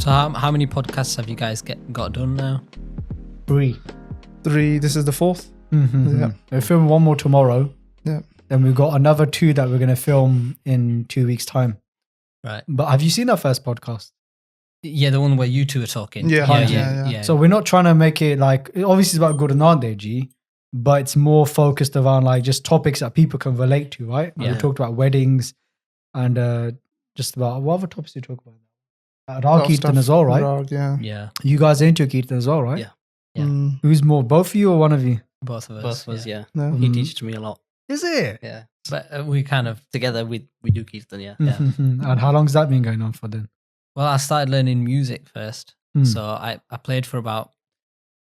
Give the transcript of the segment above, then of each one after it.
So how many podcasts have you guys got done now? 3. This is the 4th. Yeah. We'll film one more tomorrow. Yeah. Then we've got another 2 that we're going to film in 2 weeks' time. Right. But have you seen our first podcast? Yeah, the one where you two are talking. Yeah. So we're not trying to make it like, obviously it's about good and not G, but it's more focused around like just topics that people can relate to, right? And we talked about weddings and just about, what other topics do you talk about? Raag Kirtan as well, right? Raag, Yeah. You guys are into Kirtan as well, right? Yeah. Yeah. Who's more, both of you or one of you? Both of us. Both of us, yeah. No. He teaches me a lot. Is it? Yeah. But we kind of, Together we do Kirtan, yeah. And how long has that been going on for then? well, I started learning music first. So I played for about,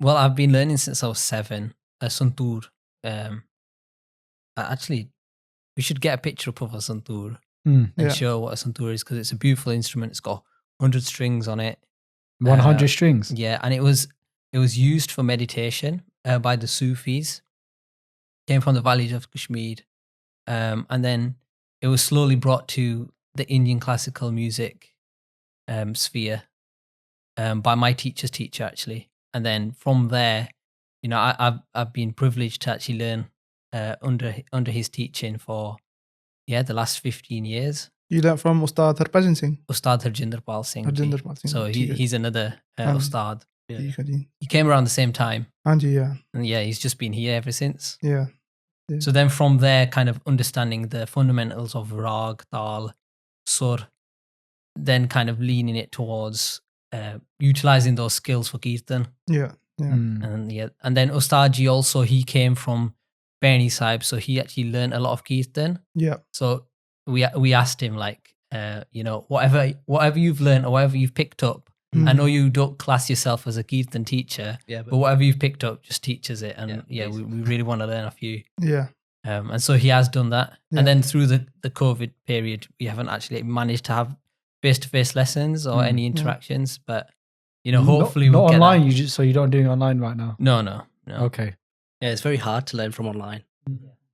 well, I've been learning since I was 7. Santoor. Actually, we should get a picture up of a santoor and show what a santoor is, because it's a beautiful instrument. It's got 100 strings on it. 100 strings? Yeah, and it was used for meditation by the Sufis. Came from the valleys of Kashmir. And then it was slowly brought to the Indian classical music sphere by my teacher's teacher, actually. And then from there, you know, I've been privileged to actually learn under his teaching for the last 15 years. You learned from Ustad Harbhajan Singh? Ustad Harjinder Pal Singh. Harjinder Pal Singh. So he's another Ustad. Yeah. He came around the same time. Yeah. And he's just been here ever since. Yeah. So then from there, kind of understanding the fundamentals of Raag, Tal, Sur, then kind of leaning it towards utilizing those skills for Kirtan. Yeah. And then Ustadji also, he came from Baini Sahib, so he actually learned a lot of Kirtan. Yeah. So we asked him, like, you know, whatever you've learned or whatever you've picked up, I know you don't class yourself as a Kirtan teacher, but whatever you've picked up, just teach us it. And we really want to learn off you. Yeah. And so he has done that. Yeah. And then through the COVID period, we haven't actually managed to have face-to-face lessons or any interactions, but you know, hopefully not we'll get online. that. So you don't do it online right now? No. Okay. Yeah, it's very hard to learn from online,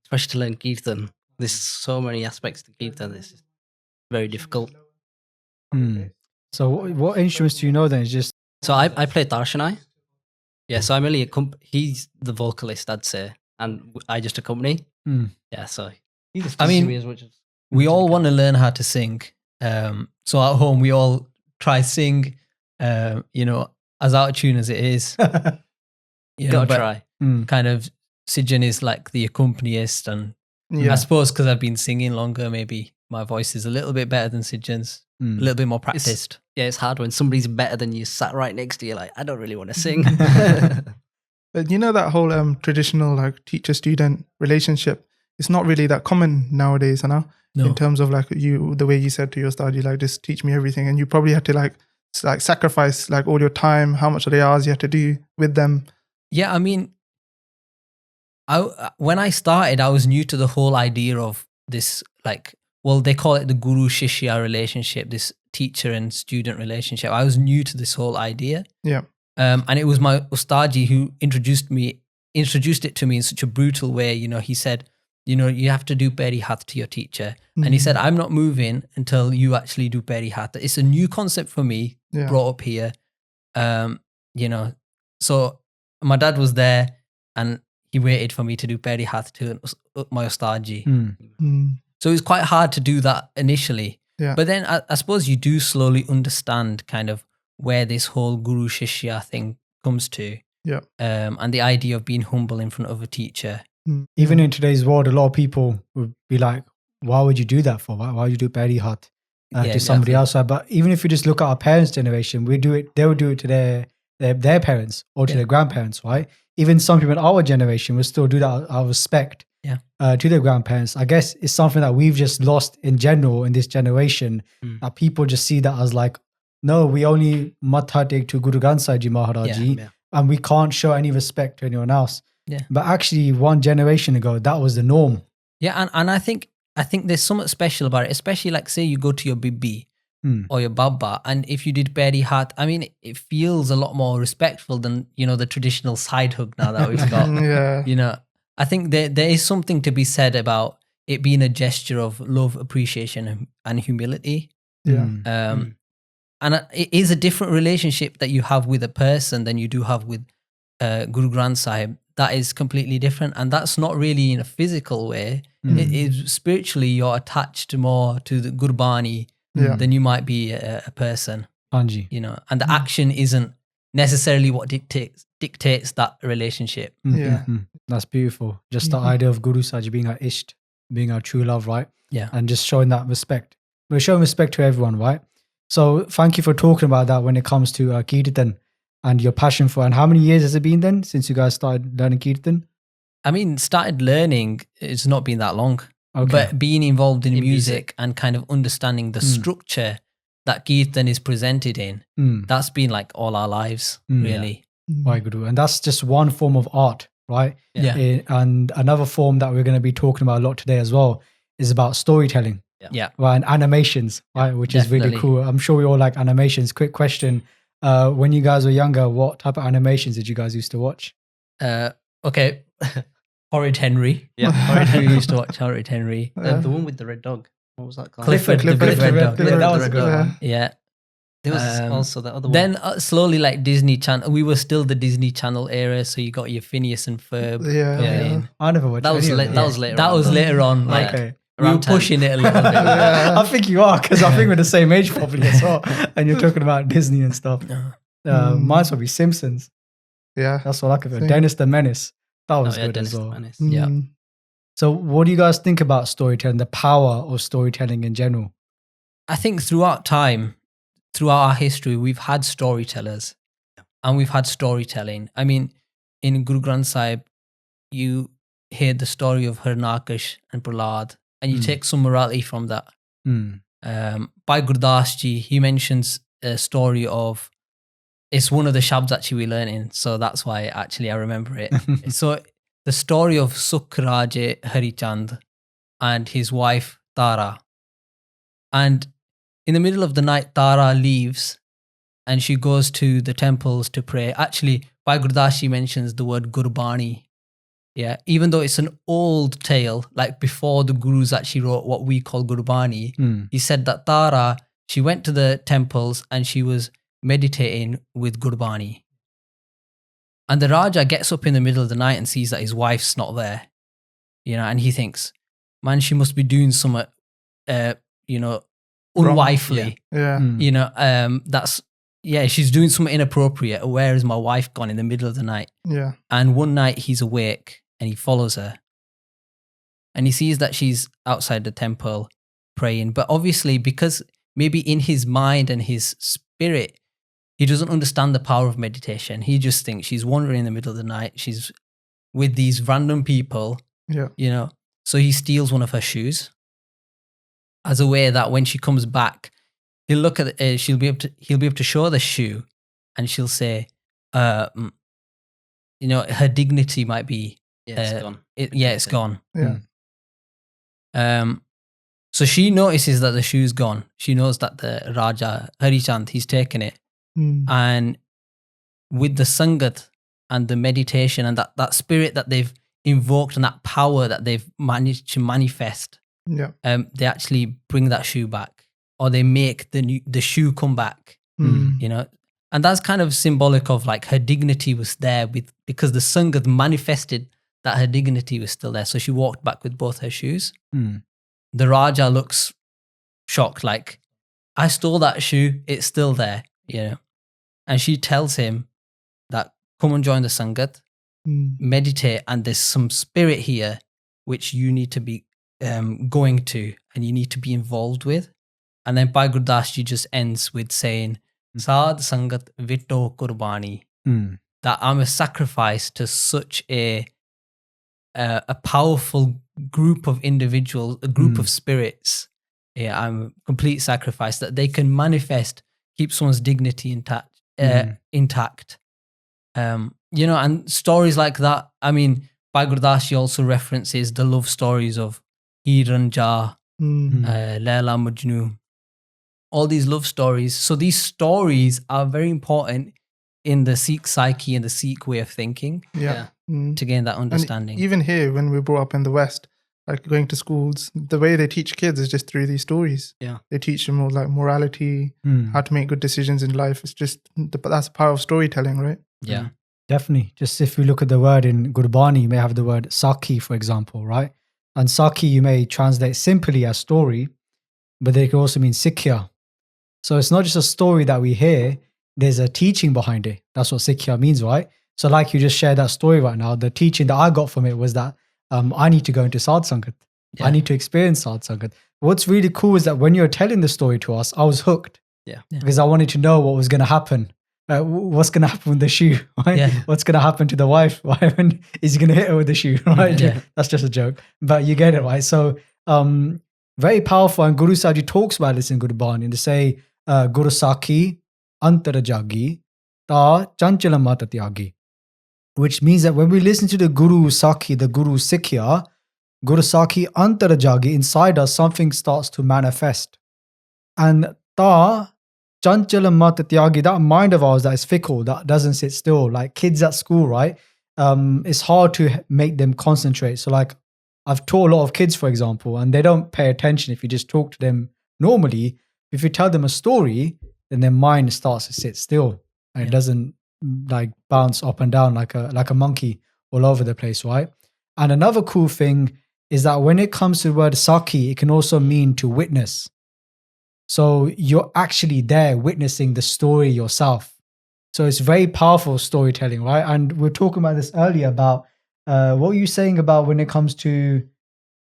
especially to learn Kirtan. There's so many aspects to Kirtan. This is very difficult. So what instruments do you know then? It's just So I play Darshanai. Yeah, so I'm only he's the vocalist, I'd say, and I just accompany. Yeah, so he just teaches me as much as we all want to learn how to sing. So at home, we all try sing, you know, as out of tune as it is. Gotta try. Kind of, Sirrjan is like the accompanist, and I suppose because I've been singing longer, maybe my voice is a little bit better than Sirrjan's, a little bit more practiced. It's hard when somebody's better than you sat right next to you, like, I don't really want to sing. But you know that whole traditional like teacher-student relationship, it's not really that common nowadays, you know? No. In terms of like the way you said to your Ustad, you like, just teach me everything. And you probably had to like sacrifice like all your time, how much of the hours you had to do with them. Yeah, I mean, when I started, I was new to the whole idea of this, like, well, they call it the guru-shishya relationship, this teacher and student relationship. I was new to this whole idea. Yeah. And it was my Ustadji who introduced it to me in such a brutal way. You know, he said, you know, you have to do peri hath to your teacher. And he said, I'm not moving until you actually do peri hath. It's a new concept for me, brought up here. You know, so my dad was there and he waited for me to do peri hath to my Ustadji. So it was quite hard to do that initially. Yeah. But then I suppose you do slowly understand kind of where this whole guru shishya thing comes to. Yeah. And the idea of being humble in front of a teacher. even in today's world, a lot of people would be like, why would you do that for? Why would you do peri hat to somebody else? But even if you just look at our parents' generation, they would do it to their parents or to their grandparents, right? Even some people in our generation will still do that out of respect to their grandparents. I guess it's something that we've just lost in general in this generation, that people just see that as like, no, we only matha take to Guru Granth Sahib Ji Maharaji, and we can't show any respect to anyone else. Yeah. But actually, one generation ago, that was the norm. Yeah, and I think there's something special about it, especially like say you go to your bibi or your baba, and if you did peri hat, I mean, it feels a lot more respectful than, you know, the traditional side hug now that we've got. You know, I think there is something to be said about it being a gesture of love, appreciation, and humility. Yeah. And it is a different relationship that you have with a person than you do have with Guru Granth Sahib. That is completely different. And that's not really in a physical way. It is spiritually, you're attached more to the Gurbani than you might be a person. Anji. You know, and the action isn't necessarily what dictates that relationship. That's beautiful. Just the idea of Guru Sahib being our Isht, being our true love, right? Yeah. And just showing that respect. We're showing respect to everyone, right? So thank you for talking about that when it comes to Kirtan and your passion for. And how many years has it been then since you guys started learning Kirtan? I mean, started learning, it's not been that long. Okay. But being involved in music and kind of understanding the structure that Kirtan is presented in, that's been like all our lives, really. Waheguru. And that's just one form of art, right? Yeah. And another form that we're going to be talking about a lot today as well is about storytelling. Yeah. Right, and animations, right, which is really cool. I'm sure we all like animations. Quick question. When you guys were younger, what type of animations did you guys used to watch? Okay. Horrid Henry. Yeah. Horrid Henry used to watch Horrid Henry. The one with the red dog. What was that called? Clifford the Big Red Dog. Yeah, that was a good one. Yeah. There was also that other one. Then slowly, like Disney Channel, we were still the Disney Channel era, so you got your Phineas and Ferb. Yeah. I never watched That was any of that was later. That on, was though. later on. Like, Okay. we were Around 10. pushing it a little bit. I think you are, because I think we're the same age probably as well. And you're talking about Disney and stuff. Mine's probably Simpsons. Yeah. That's what I could. Same. Dennis the Menace. That was Oh, good Dennis as well. the Menace. Yeah. So what do you guys think about storytelling, the power of storytelling in general? I think throughout time, throughout our history, we've had storytellers and we've had storytelling. I mean, in Guru Granth Sahib, you hear the story of Harnakash and Prahlad, and you take some morality from that. Bhai Gurdas Ji, he mentions a story of, it's one of the shabds actually we learn in, so that's why actually I remember it. So the story of Sukh Harichand and his wife Tara. And in the middle of the night, Tara leaves and she goes to the temples to pray. Actually, Bhai Gurdas Ji mentions the word Gurbani. Yeah, even though it's an old tale, like before the Gurus actually wrote what we call Gurbani, he said that Tara, she went to the temples and she was meditating with Gurbani. And the Raja gets up in the middle of the night and sees that his wife's not there, you know, and he thinks, man, she must be doing something, you know, unwifely. Yeah. You know, she's doing something inappropriate. Where is my wife gone in the middle of the night? Yeah. And one night he's awake and he follows her. And he sees that she's outside the temple praying. But obviously, because maybe in his mind and his spirit, he doesn't understand the power of meditation. He just thinks she's wandering in the middle of the night. She's with these random people, Yeah. you know. So he steals one of her shoes as a way that when she comes back, he'll look at it, he'll be able to show the shoe, and she'll say, you know, her dignity might be, It's gone. it's gone. Yeah. So she notices that the shoe's gone. She knows that the Raja Harichand, he's taken it, and with the sangat and the meditation and that spirit that they've invoked and that power that they've managed to manifest, Yeah. they actually bring that shoe back, or they make the shoe come back, you know. And that's kind of symbolic of like her dignity was there because the Sangat manifested that her dignity was still there. So she walked back with both her shoes. The Raja looks shocked, like, I stole that shoe, it's still there, you know. And she tells him that, come and join the Sangat, meditate, and there's some spirit here which you need to be going to and you need to be involved with. And then Bhai Gurdas Ji just ends with saying, Sad Sangat Vitto Kurbani, that I'm a sacrifice to such a powerful group of individuals, a group of spirits. Yeah, I'm a complete sacrifice that they can manifest, keep someone's dignity intact. You know, and stories like that. I mean, Bhai Gurdas Ji also references the love stories of Hiran Jah, Laila Majnu, all these love stories. So these stories are very important in the Sikh psyche and the Sikh way of thinking Yeah. to gain that understanding. And even here, when we grew up in the West, like going to schools, the way they teach kids is just through these stories. Yeah. They teach them more like morality, how to make good decisions in life. It's just, that's the power of storytelling, right? Yeah. Definitely. Just if you look at the word in Gurbani, you may have the word Sakhi, for example, right? And Sakhi you may translate simply as story, but they can also mean Sikhya. So it's not just a story that we hear, there's a teaching behind it. That's what Sikhya means, right? So like you just shared that story right now, the teaching that I got from it was that I need to go into Sadh Sangat. Yeah. I need to experience Sadh Sangat. What's really cool is that when you're telling the story to us, I was hooked. Yeah. Because I wanted to know what was going to happen. What's going to happen with the shoe, right? Yeah. What's going to happen to the wife, right? When is he going to hit her with the shoe, right? Yeah. That's just a joke, but you get it, right? So very powerful. And Guru Sahib talks about this in Gurbani, and they say, Guru Sakhi antarajagi ta chanchalam mata tyagi, which means that when we listen to the Guru Sakhi, the Guru Sikhya, Guru Sakhi antarajagi, inside us, something starts to manifest. And ta chanchalam mata tyagi, that mind of ours that is fickle, that doesn't sit still, like kids at school, right? It's hard to make them concentrate. So like I've taught a lot of kids, for example, and they don't pay attention if you just talk to them normally. If you tell them a story, then their mind starts to sit still and it doesn't like bounce up and down like a monkey all over the place, right? And another cool thing is that when it comes to the word Sakhi, it can also mean to witness. So you're actually there witnessing the story yourself. So it's very powerful storytelling, right? And we were talking about this earlier about what were you saying about when it comes to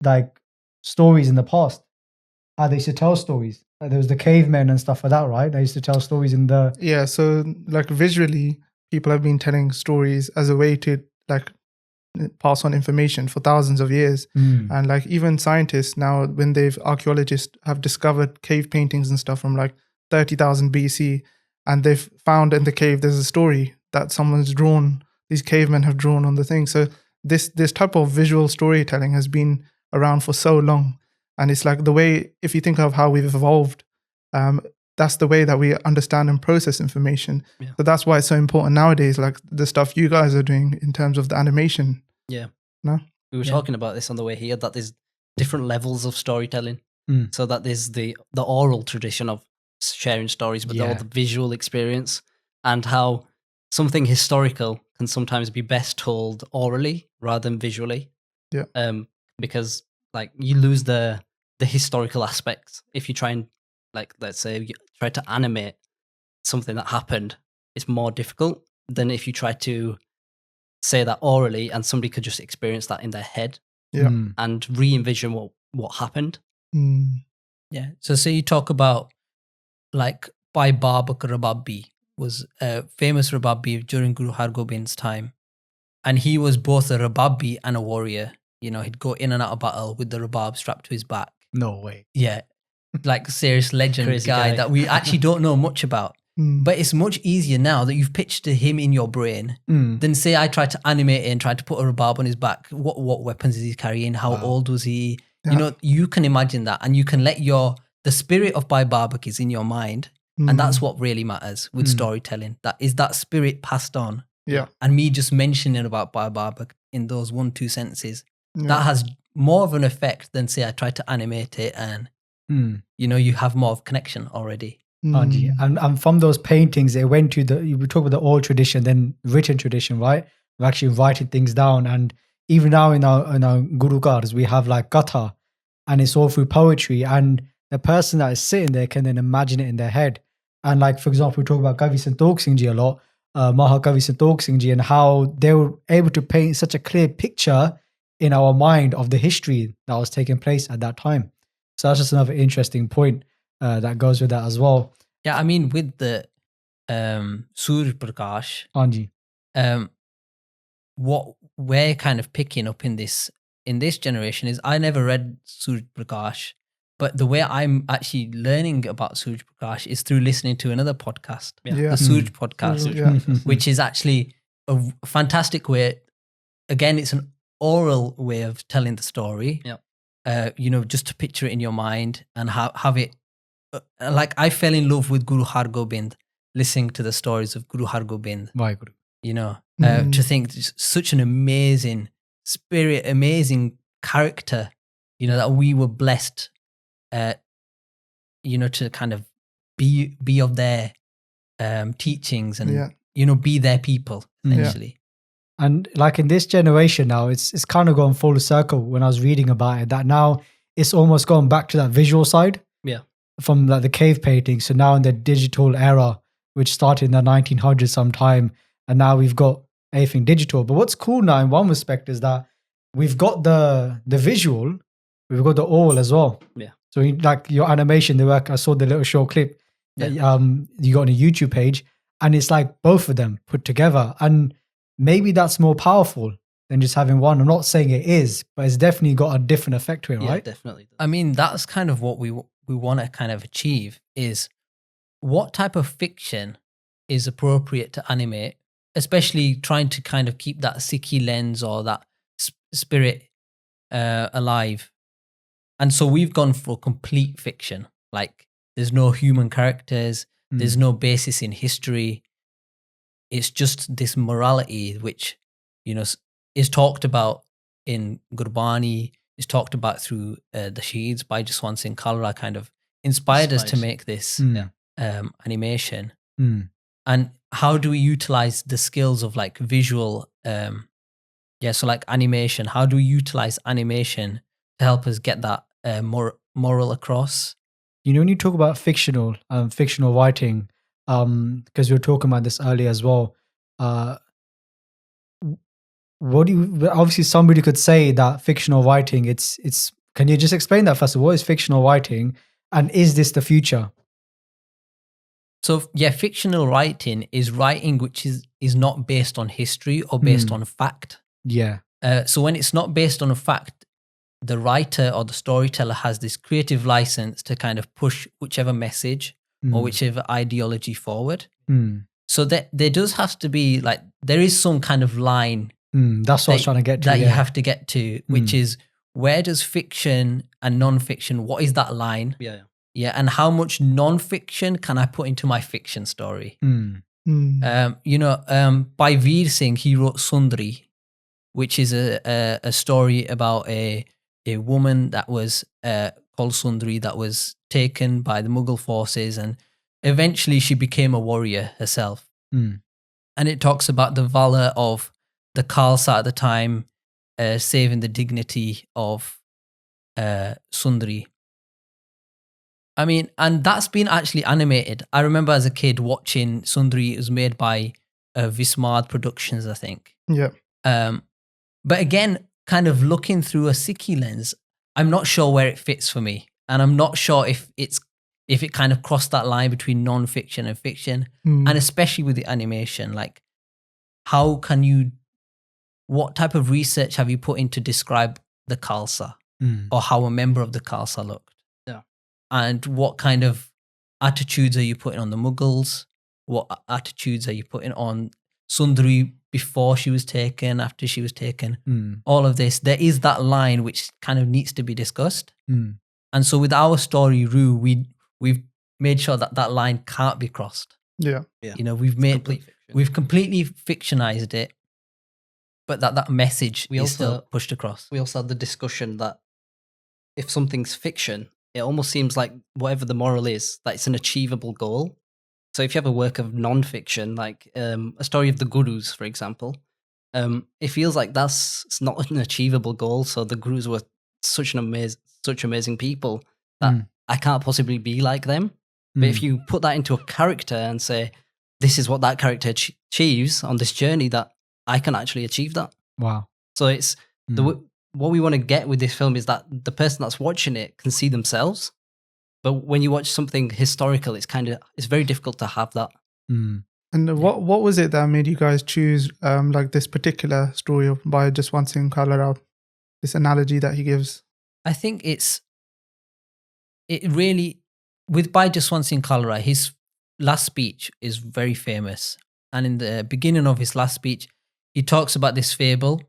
like stories in the past? How they used to tell stories. Like there was the cavemen and stuff like that, right? They used to tell stories in the... Yeah, so like visually, people have been telling stories as a way to like pass on information for thousands of years. And like even scientists now, when archaeologists have discovered cave paintings and stuff from like 30,000 BC, and they've found in the cave there's a story that someone's drawn, these cavemen have drawn on the thing. So this type of visual storytelling has been around for so long. And it's like the way, if you think of how we've evolved, that's the way that we understand and process information. Yeah. So that's why it's so important nowadays, like the stuff you guys are doing in terms of the animation. Yeah. No? We were talking about this on the way here, that there's different levels of storytelling. So that there's the oral tradition of sharing stories, but all the visual experience, and how something historical can sometimes be best told orally rather than visually. Yeah. Because like you lose the historical aspects if you try and, like, let's say you try to animate something that happened. It's more difficult than if you try to say that orally and somebody could just experience that in their head and re-envision what happened. Yeah. So say you talk about like Bhai Babak Rababi was a famous Rababi during Guru Har Gobind's time. And he was both a Rababi and a warrior. You know, he'd go in and out of battle with the Rabab strapped to his back. No way. Yeah. Like serious legend Crazy guy guy. that we actually don't know much about. But it's much easier now that you've pictured him in your brain than say I tried to animate it and tried to put a Rabab on his back. What weapons is he carrying? How old was he? Yeah. You know, you can imagine that, and you can let the spirit of Bhai Babak is in your mind. And that's what really matters with storytelling. That is that spirit passed on. Yeah. And me just mentioning about Bhai Babak in those 1-2 sentences, that has more of an effect than say I tried to animate it and, you know, you have more of connection already. And from those paintings, it went to we talk about the oral tradition, then written tradition, right? We actually writing things down. And even now in our Guru Kars, we have like Katha, and it's all through poetry. And the person that is sitting there can then imagine it in their head. And like, for example, we talk about Kavi Santokh Singh Ji a lot, Mahakavi Santokh Singh Ji, and how they were able to paint such a clear picture in our mind of the history that was taking place at that time. So that's just another interesting point that goes with that as well. Yeah, I mean, with the Surya Prakash, Anji. what we're kind of picking up in this generation is I never read Surya Prakash, but the way I'm actually learning about Surya Prakash is through listening to another podcast, the Surya podcast, which is actually a fantastic way. Again, it's an oral way of telling the story. You know, just to picture it in your mind and have it. Like I fell in love with Guru Har Gobind, listening to the stories of Guru Har Gobind. Vaheguru. You know, to think such an amazing spirit, amazing character you know, that we were blessed, you know, to kind of be of their teachings and, you know, be their people, essentially. And like in this generation now, it's kind of gone full circle when I was reading about it, that now it's almost gone back to that visual side. Yeah. From like the cave painting. So now in the digital era, which started in the 1900s sometime, and now we've got everything digital. But what's cool now in one respect is that we've got the visual, we've got the all as well. Yeah. So like your animation, the work, I saw the little short clip that you got on a YouTube page, and it's like both of them put together. And maybe that's more powerful than just having one. I'm not saying it is, but it's definitely got a different effect to it, right? Definitely. I mean, that's kind of what we want to kind of achieve, is what type of fiction is appropriate to animate, especially trying to kind of keep that Sikhi lens or that spirit alive. And so we've gone for complete fiction. Like, there's no human characters, there's no basis in history. It's just this morality which, you know, is talked about in Gurbani, is talked about through the Shaheeds by Jaswant Singh Khalra, kind of inspired us to make this animation. And how do we utilize the skills of like visual, so like animation, how do we utilize animation to help us get that moral across? You know, when you talk about fictional writing, because we were talking about this earlier as well, what do you, obviously somebody could say that fictional writing, it's can you just explain that first of all? What is fictional writing, and is this the future? So fictional writing is writing which is not based on history or based on fact. Yeah. So when it's not based on a fact, the writer or the storyteller has this creative license to kind of push whichever message or whichever ideology forward. So that there does have to be like, there is some kind of line. That's what I was trying to get to. That you have to get to, which is, where does fiction and non-fiction, what is that line? Yeah, and how much non-fiction can I put into my fiction story? You know, by Veer Singh, he wrote Sundri, which is a story about a woman that was called Sundri, that was taken by the Mughal forces, and eventually she became a warrior herself. And it talks about the valor of the Khalsa at the time, saving the dignity of Sundri. I mean, and that's been actually animated. I remember as a kid watching Sundri. It was made by Vismad Productions, I think. Yeah. But again, kind of looking through a Sikhi lens, I'm not sure where it fits for me. And I'm not sure if it kind of crossed that line between non-fiction and fiction. And especially with the animation, like, what type of research have you put in to describe the Khalsa or how a member of the Khalsa looked? Yeah. And what kind of attitudes are you putting on the Mughals? What attitudes are you putting on Sundari before she was taken, after she was taken? All of this, there is that line which kind of needs to be discussed. And so with our story, Rue, we've made sure that that line can't be crossed. Yeah. You know, we've completely fictionized it, but that message is still pushed across. We also had the discussion that if something's fiction, it almost seems like whatever the moral is, that it's an achievable goal. So if you have a work of non-fiction, like a story of the Gurus, for example, it feels like it's not an achievable goal. So the Gurus were such amazing people that I can't possibly be like them. But if you put that into a character and say, this is what that character achieves on this journey, that I can actually achieve that. Wow. So it's what we want to get with this film is that the person that's watching it can see themselves. But when you watch something historical, it's very difficult to have that. And what was it that made you guys choose like this particular story by Jaswant Singh Khalra, this analogy that he gives? I think with Bhai Jaswant Singh Khalra, his last speech is very famous. And in the beginning of his last speech, he talks about this fable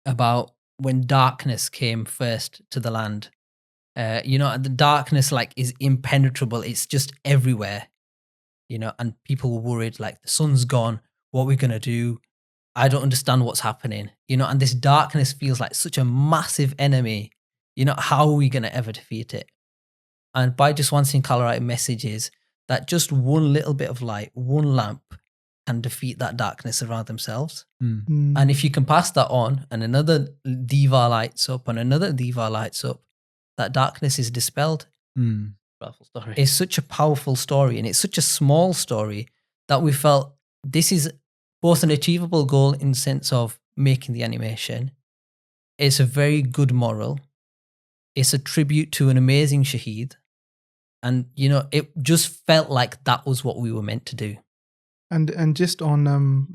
about when darkness came first to the land. You know, the darkness is impenetrable. It's just everywhere, you know, and people were worried, like, the sun's gone. What are we going to do? I don't understand what's happening, you know, and this darkness feels like such a massive enemy. how are we going to ever defeat it? And Bhai Jaswant Singh Khalra message is that just one little bit of light, one lamp can defeat that darkness around themselves. And if you can pass that on and another diva lights up and another diva lights up, that darkness is dispelled. Powerful story. It's such a powerful story, and it's such a small story that we felt this is both an achievable goal in the sense of making the animation. It's a very good moral. It's a tribute to an amazing Shaheed. And, it just felt like that was what we were meant to do. And just on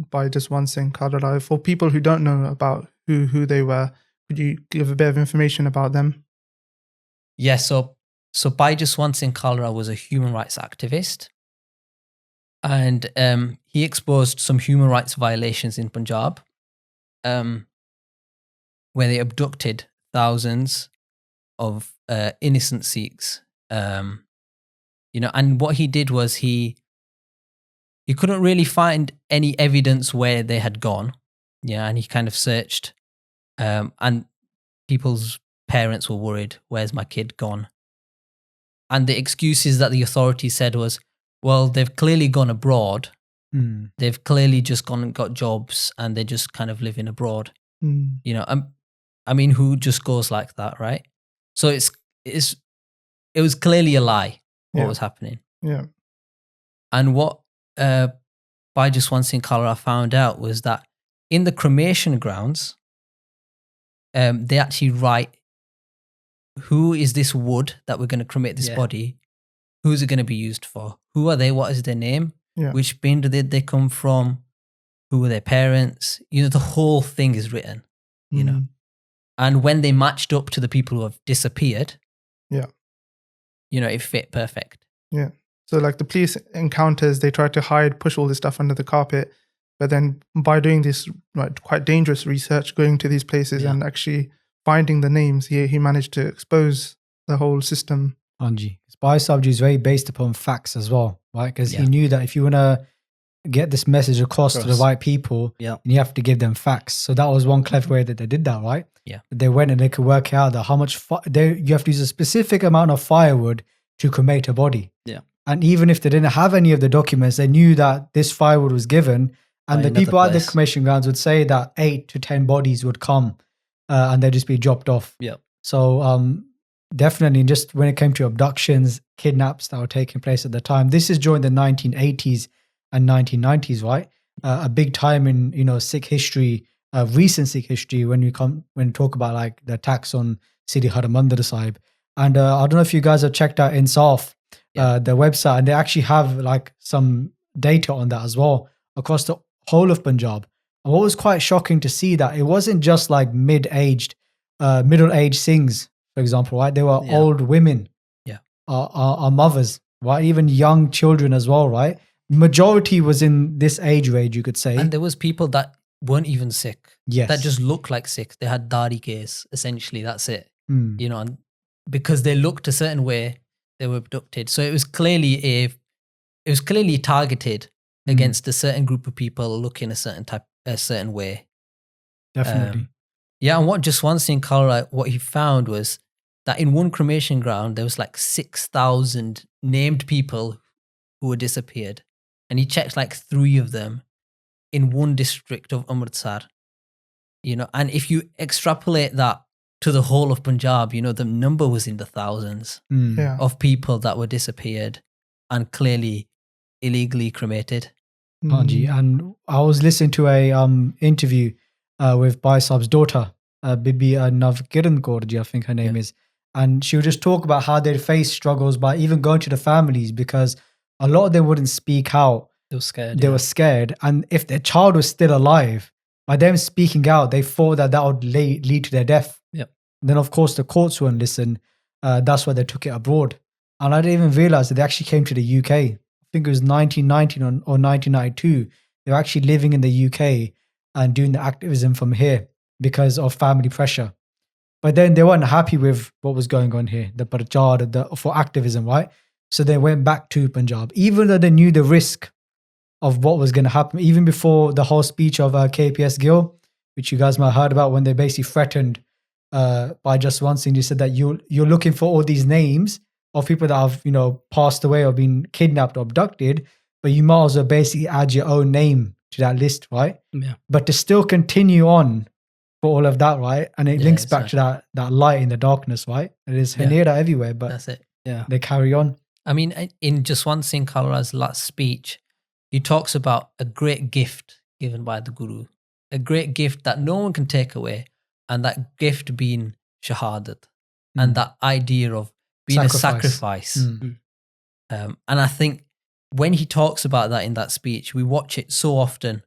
Bhai Jaswant Singh Khalra, for people who don't know about who they were, could you give a bit of information about them? Yeah, so Bhai Jaswant Singh Khalra was a human rights activist. And he exposed some human rights violations in Punjab, where they abducted thousands of innocent Sikhs. And what he did was he couldn't really find any evidence where they had gone. Yeah, and he kind of searched, and people's parents were worried, where's my kid gone? And the excuses that the authorities said was, well, they've clearly gone abroad. They've clearly just gone and got jobs and they're just kind of living abroad. I mean, who just goes like that, right? So it was clearly a lie what was happening. Yeah. And what Bhai Jaswant Singh Khalra found out was that in the cremation grounds, they actually write, who is this wood that we're going to cremate this body? Who's it going to be used for? Who are they? What is their name? Yeah. Which bin did they come from? Who were their parents? The whole thing is written, And when they matched up to the people who have disappeared, it fit perfect. Yeah. So like the police encounters, they tried to push all this stuff under the carpet. But then by doing this quite dangerous research, going to these places and actually finding the names, he managed to expose the whole system. Anji. Bhai Sabji is very based upon facts as well, right? Because he knew that if you want to get this message across to the right people, you have to give them facts. So that was one clever way that they did that, right? Yeah. They went and they could work out that how much you have to use a specific amount of firewood to cremate a body. Yeah. And even if they didn't have any of the documents, they knew that this firewood was given, and the people at the cremation grounds would say that 8 to 10 bodies would come and they'd just be dropped off. Yeah. So definitely, just when it came to abductions, kidnaps that were taking place at the time, this is during the 1980s and 1990s, right? A big time in Sikh history, recent Sikh history, when we talk about like the attacks on Sri Harmandir Sahib. And I don't know if you guys have checked out Insaf, the website, and they actually have like some data on that as well across the whole of Punjab. And what was quite shocking to see that it wasn't just like middle-aged Singhs, for example, right? They were old women, our mothers, right? Even young children as well, right? Majority was in this age range, you could say. And there was people that weren't even Sikh. Yes. That just looked like Sikh. They had dari case, essentially. That's it. And because they looked a certain way, they were abducted. So it was clearly targeted against a certain group of people looking a certain way. Definitely. And what Jaswant Singh Khalra, what he found was that in one cremation ground, there was like 6,000 named people who were disappeared. And he checked like 3 of them in one district of Amritsar. And if you extrapolate that to the whole of Punjab, the number was in the thousands of people that were disappeared and clearly illegally cremated. Anji. And I was listening to a interview with Bhai Saab's daughter, Bibi Navkiran Kaurji, I think her name is. And she would just talk about how they faced struggles by even going to the families, because a lot of them wouldn't speak out. They were scared. They were scared. And if their child was still alive, by them speaking out, they thought that would lead to their death. Yep. Then, of course, the courts wouldn't listen. That's why they took it abroad. And I didn't even realize that they actually came to the UK. I think it was 1990 or 1992. They were actually living in the UK and doing the activism from here because of family pressure. But then they weren't happy with what was going on here, the Prachar, for activism, right? So they went back to Punjab, even though they knew the risk of what was going to happen, even before the whole speech of KPS Gill, which you guys might have heard about, when they basically threatened by Jaswant Singh. He said that you're looking for all these names of people that have, you know, passed away or been kidnapped or abducted, but you might as well basically add your own name to that list, right? Yeah. But to still continue on for all of that, right? And it links back to that light in the darkness, right? It is Hanera everywhere, but that's it. Yeah, they carry on. I mean, in Jaswant Singh Khalra's last speech, he talks about a great gift given by the Guru, a great gift that no one can take away, and that gift being shahadat, and that idea of being a sacrifice. And I think when he talks about that in that speech, we watch it so often.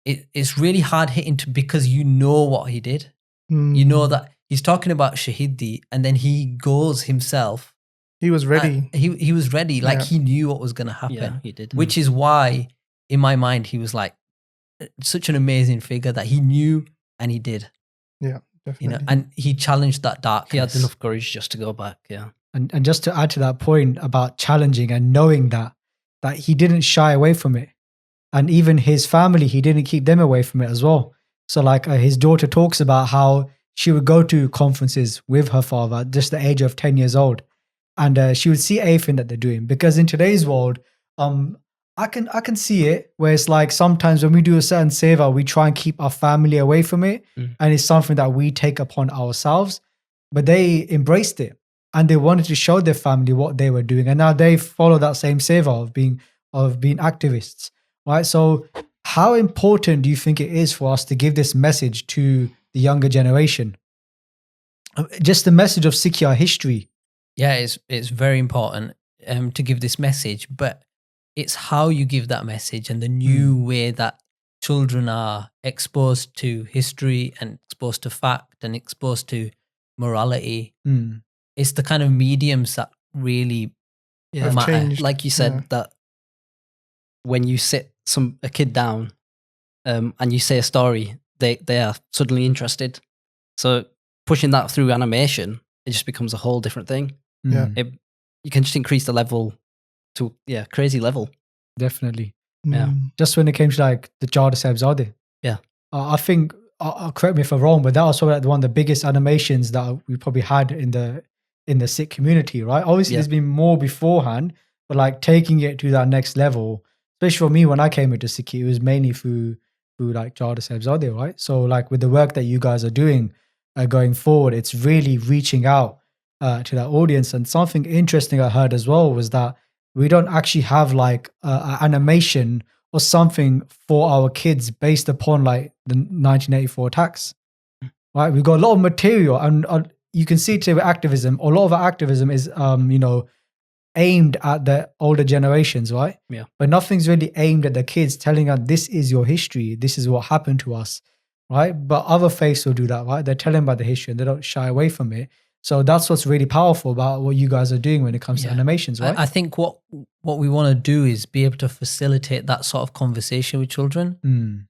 It's really hard hitting because you know what he did. You know that he's talking about Shahidi, and then he goes himself. He was ready. He was ready. Like he knew what was going to happen. Yeah, he did. Which is why, in my mind, he was like such an amazing figure that he knew and he did. Yeah, definitely. You know, and he challenged that darkness. He had enough courage just to go back. Yeah. And just to add to that point about challenging and knowing that he didn't shy away from it. And even his family, he didn't keep them away from it as well. So like his daughter talks about how she would go to conferences with her father at just the age of 10 years old. And she would see everything that they're doing. Because in today's world, I can see it where it's like sometimes when we do a certain seva, we try and keep our family away from it. And it's something that we take upon ourselves. But they embraced it. And they wanted to show their family what they were doing. And now they follow that same seva of being activists. Right? So how important do you think it is for us to give this message to the younger generation? Just the message of Sikh history. Yeah, it's very important to give this message, but it's how you give that message and the new way that children are exposed to history and exposed to fact and exposed to morality. It's the kind of mediums that really matter. Changed. Like you said, that when you sit a kid down and you say a story, they are suddenly interested. So pushing that through animation, it just becomes a whole different thing. Yeah. You can just increase the level to crazy level. Definitely. Yeah. Just when it came to like the Jada Sahibzade. Yeah. I think, correct me if I'm wrong, but that was probably one of the biggest animations that we probably had in the Sikh community, right? Obviously there's been more beforehand, but like taking it to that next level, especially for me when I came into Sikhi, it was mainly through like Jada Sahibzade, right? So like with the work that you guys are doing going forward, it's really reaching out to that audience. And something interesting I heard as well was that we don't actually have like an animation or something for our kids based upon like the 1984 attacks, right? We've got a lot of material, and you can see today with activism, a lot of our activism is, aimed at the older generations, right? Yeah. But nothing's really aimed at the kids, telling us this is your history, this is what happened to us, right? But other faiths will do that, right? They're telling about the history and they don't shy away from it. So that's what's really powerful about what you guys are doing when it comes to animations, right? I think what we want to do is be able to facilitate that sort of conversation with children.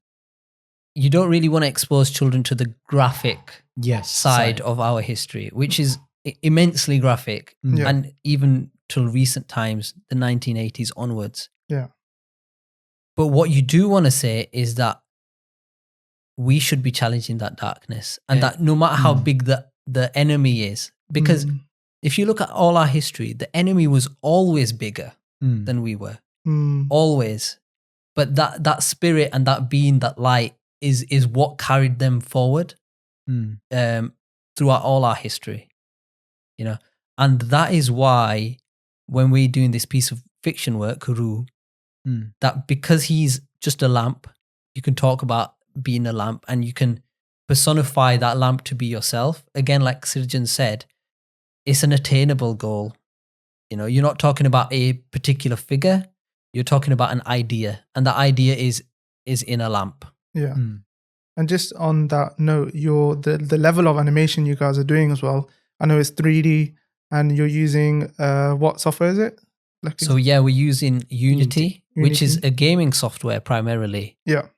You don't really want to expose children to the graphic side of our history, which is immensely graphic, and even till recent times, the 1980s onwards. Yeah. But what you do want to say is that we should be challenging that darkness, and that no matter how big the enemy is, because if you look at all our history, the enemy was always bigger than we were, always. But that spirit and that being, that light is what carried them forward throughout all our history, you know. And that is why when we're doing this piece of fiction work, Kuru, that because he's just a lamp, you can talk about being a lamp and you can personify that lamp to be yourself. Again, like Sirrjan said, it's an attainable goal. You know, you're not talking about a particular figure, you're talking about an idea, and the idea is in a lamp. Yeah. And just on that note, the level of animation you guys are doing as well, I know it's 3D and you're using what software is it? So we're using Unity, which is a gaming software primarily. Yeah.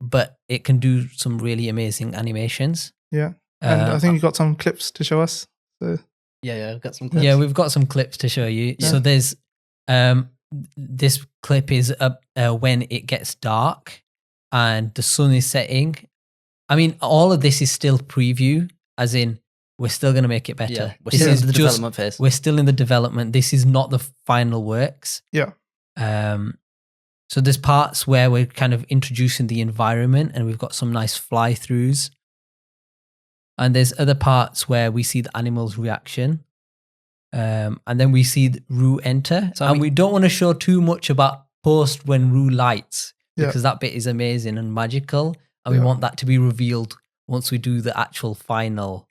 But it can do some really amazing animations. Yeah. And I think you've got some clips to show us. So. Yeah, I've got some clips. Yeah, we've got some clips to show you. Yeah. So there's this clip is when it gets dark and the sun is setting. I mean, all of this is still preview. as in we're still going to make it better. Yeah, we're This still is in the just- development phase. We're still in the development. This is not the final works. Yeah. So there's parts where we're kind of introducing the environment and we've got some nice fly-throughs. And there's other parts where we see the animal's reaction. And then we see Rue enter. So, and we don't want to show too much about post when Rue lights, Yeah. because that bit is amazing and magical. And we Yeah. want that to be revealed once we do the actual final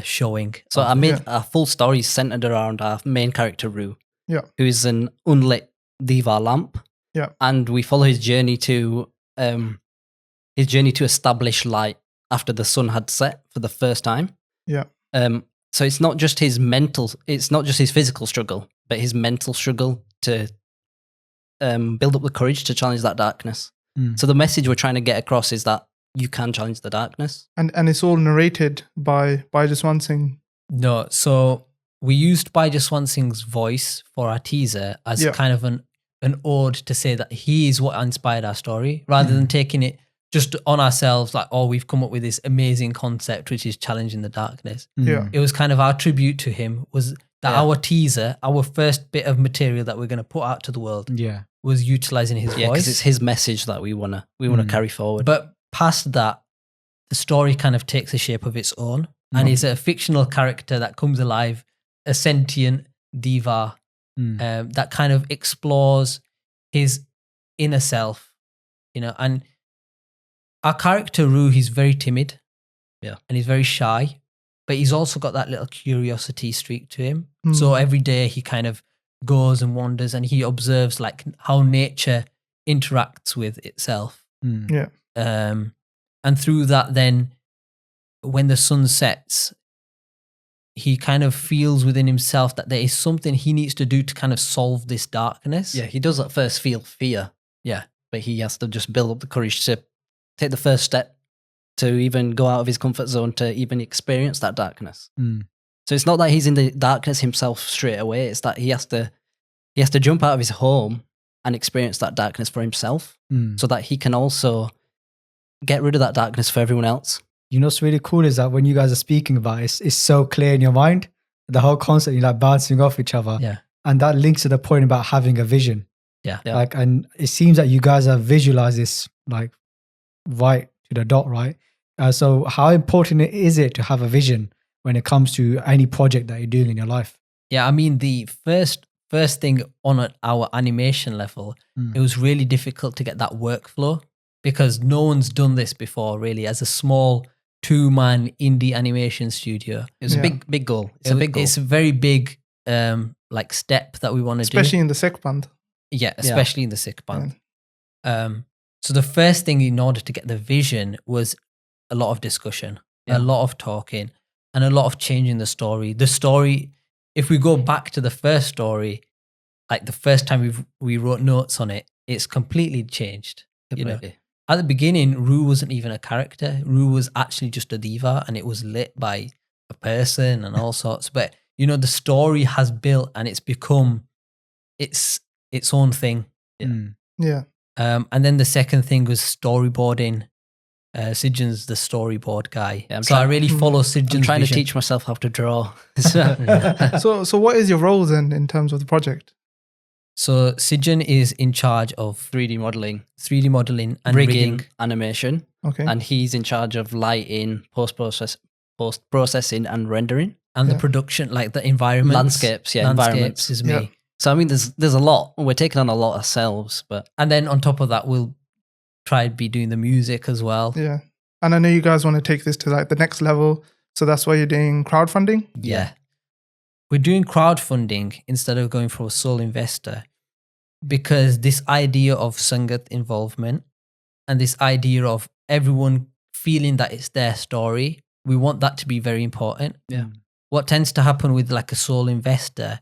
showing. So of I made Yeah. a full story centered around our main character, Rue, Yeah. who is an unlit diva lamp. Yeah. And we follow his journey to establish light after the sun had set for the first time. Yeah. So it's not just his physical struggle, but his mental struggle to build up the courage to challenge that darkness. So the message we're trying to get across is that you can challenge the darkness. And it's all narrated by Jaswant Singh. No, so we used Bhai Jaswant Singh's voice for our teaser as Yeah. kind of an ode to say that he is what inspired our story, rather than taking it just on ourselves, like, oh, we've come up with this amazing concept, which is challenging the darkness. Yeah. It was kind of our tribute to him, was that Yeah. our teaser, our first bit of material that we're going to put out to the world, Yeah. was utilizing his Yeah, because voice. it's his message that we wanna carry forward. But past that, the story kind of takes a shape of its own, and is a fictional character that comes alive, a sentient diva that kind of explores his inner self, and our character Rue, he's very timid, and he's very shy, but he's also got that little curiosity streak to him. So every day he kind of goes and wanders, and he observes like how nature interacts with itself. Yeah. And through that, then when the sun sets, he kind of feels within himself that there is something he needs to do to kind of solve this darkness. yeah, he does at first feel fear. Yeah. But he has to just build up the courage to take the first step to even go out of his comfort zone to even experience that darkness. So it's not that he's in the darkness himself straight away. It's that he has to jump out of his home and experience that darkness for himself, so that he can also get rid of that darkness for everyone else. You know what's really cool is that when you guys are speaking about it, it's so clear in your mind. The whole concept, you're like bouncing off each other. Yeah. And that links to the point about having a vision. Yeah. Yeah. Like, and it seems that you guys have visualized this like right to the dot, right? So how important is it to have a vision when it comes to any project that you're doing in your life? Yeah, I mean, the first thing on our animation level, it was really difficult to get that workflow because no one's done this before, really, as a small 2-man indie animation studio. It was a Yeah. big goal. It's a big goal. It's a very big like step that we want to do. Especially in the Sikh band. Yeah, especially in the Sikh band. So the first thing in order to get the vision was a lot of discussion, a lot of talking, and a lot of changing the story. The story, if we go back to the first story, like the first time we wrote notes on it, it's completely changed. You know, Completely. at the beginning, Rue wasn't even a character. Rue was actually just a diva, and it was lit by a person and all sorts. But the story has built, and it's become its own thing. Yeah. And then the second thing was storyboarding. Sirrjan's the storyboard guy. Yeah, I really follow Sirrjan's I'm trying vision. to teach myself how to draw. So what is your role then in terms of the project? So Sirrjan is in charge of 3D modeling, 3D modeling and rigging. animation, Okay. and he's in charge of lighting, post-processing and rendering. And the Yeah. production, like the environments. Landscapes, environments. is me. Yeah. So I mean, there's a lot. We're taking on a lot ourselves, but And then on top of that, we'll try to be doing the music as well. Yeah. And I know you guys want to take this to like the next level. So that's why you're doing crowdfunding. Yeah. We're doing crowdfunding instead of going for a sole investor because this idea of Sangat involvement and this idea of everyone feeling that it's their story, we want that to be very important. Yeah. What tends to happen with like a sole investor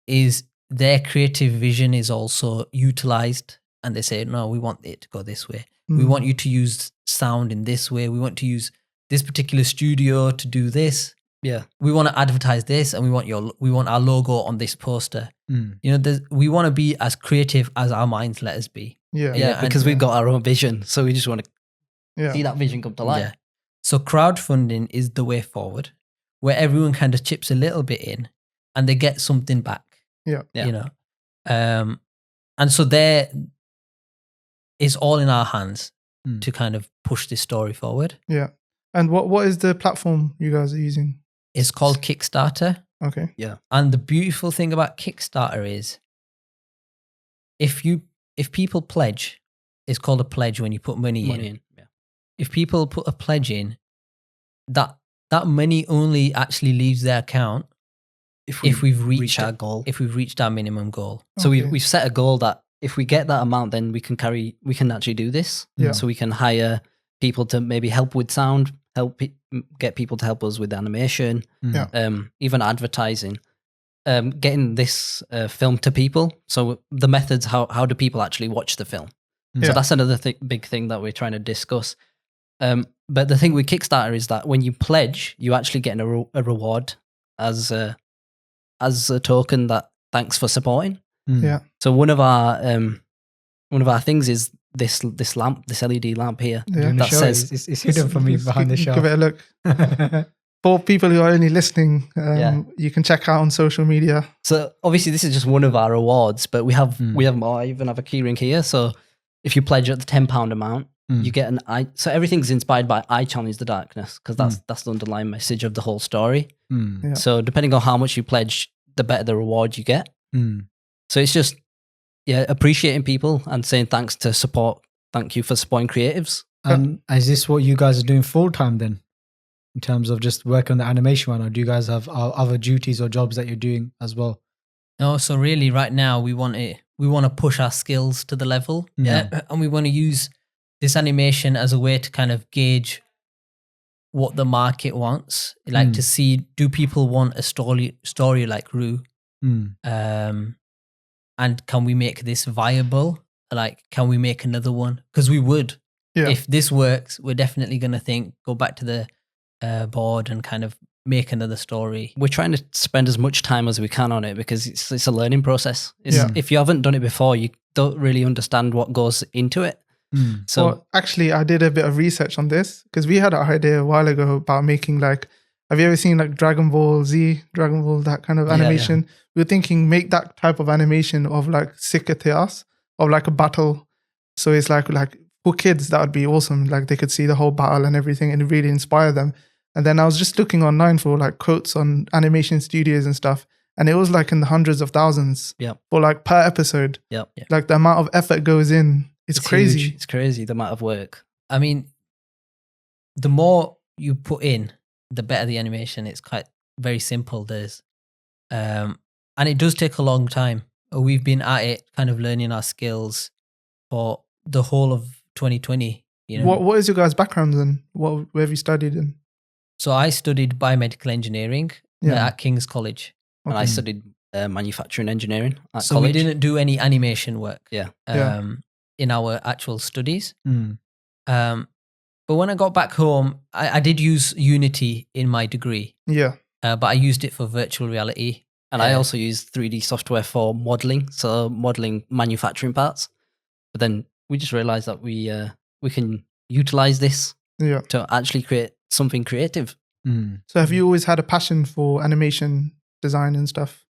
is their creative vision is also utilized and they say, no, we want it to go this way. We want you to use sound in this way. We want to use this particular studio to do this. yeah, We want to advertise this, and we want our logo on this poster. We want to be as creative as our minds let us be. Yeah. Yeah, because and- we've got our own vision, so we just want to Yeah. see that vision come to life. Yeah. So crowdfunding is the way forward, where everyone kind of chips a little bit in and they get something back. Yeah. You know, and so there it's all in our hands to kind of push this story forward. Yeah. And what is the platform you guys are using? It's called Kickstarter. Okay. Yeah. And the beautiful thing about Kickstarter is if people pledge, it's called a pledge when you put money in. Yeah. If people put a pledge in, that money only actually leaves their account if we've reached our goal. If we've reached our minimum goal. So Okay. we've set a goal that if we get that amount, then we can actually do this. Yeah. So we can hire people to maybe help with sound, get people to help us with animation, even advertising, getting this film to people. So the methods, how do people actually watch the film? So that's another big thing that we're trying to discuss. But the thing with Kickstarter is that when you pledge, you actually get a reward as a token that thanks for supporting. Yeah. So one of our things is this lamp, this LED lamp here Yeah. that says it's hidden from me behind the shelf. Give it a look. For people who are only listening, you can check out on social media. So obviously this is just one of our awards, but we have more. I even have a keyring here. So if you pledge at the £10 amount, you get an eye. So everything's inspired by I challenge the darkness, because that's the underlying message of the whole story. Yeah. So depending on how much you pledge, the better the reward you get. So it's just appreciating people and saying thanks to support. Thank you for supporting creatives. Is this what you guys are doing full time then, in terms of just work on the animation one, or do you guys have other duties or jobs that you're doing as well? No, so really right now we want to push our skills to the level, and we want to use this animation as a way to kind of gauge what the market wants, like to see, do people want a story like Rue, and can we make this viable? Like, can we make another one? Because we would. Yeah. If this works, we're definitely going to go back to the board and kind of make another story. We're trying to spend as much time as we can on it because it's a learning process. If you haven't done it before, you don't really understand what goes into it. So well, actually, I did a bit of research on this because we had an idea a while ago about making have you ever seen Dragon Ball Z, Dragon Ball, that kind of animation? Yeah. We were thinking make that type of animation of Sikh Ikhtias, of a battle. So it's like for kids, that would be awesome. They could see the whole battle and everything and really inspire them. And then I was just looking online for quotes on animation studios and stuff. And it was in the hundreds of thousands for per episode. Yeah. The amount of effort goes in. It's crazy. Huge. It's crazy, the amount of work. I mean, the more you put in, the better the animation. It's quite very simple. And it does take a long time. We've been at it, kind of learning our skills for the whole of 2020. What is your guys' backgrounds in? Where have you studied in? So I studied biomedical engineering at King's College. And I studied manufacturing engineering at so college. We didn't do any animation work. Yeah. In our actual studies. But when I got back home, I did use Unity in my degree. Yeah. But I used it for virtual reality. And I also used 3D software for modeling, so modeling manufacturing parts. But then we just realized that we can utilize this to actually create something creative. So have you always had a passion for animation design and stuff?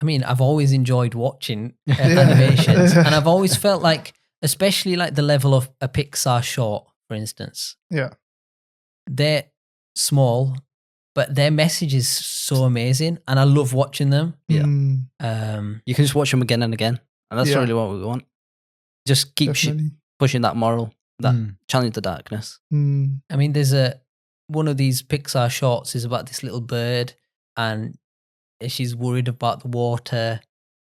I mean, I've always enjoyed watching animations, and I've always felt especially the level of a Pixar short, for instance. Yeah. They're small, but their message is so amazing, and I love watching them. Yeah. You can just watch them again and again, and that's really what we want. Just keep pushing that moral, that challenge the darkness. I mean, there's one of these Pixar shorts is about this little bird, and she's worried about the water,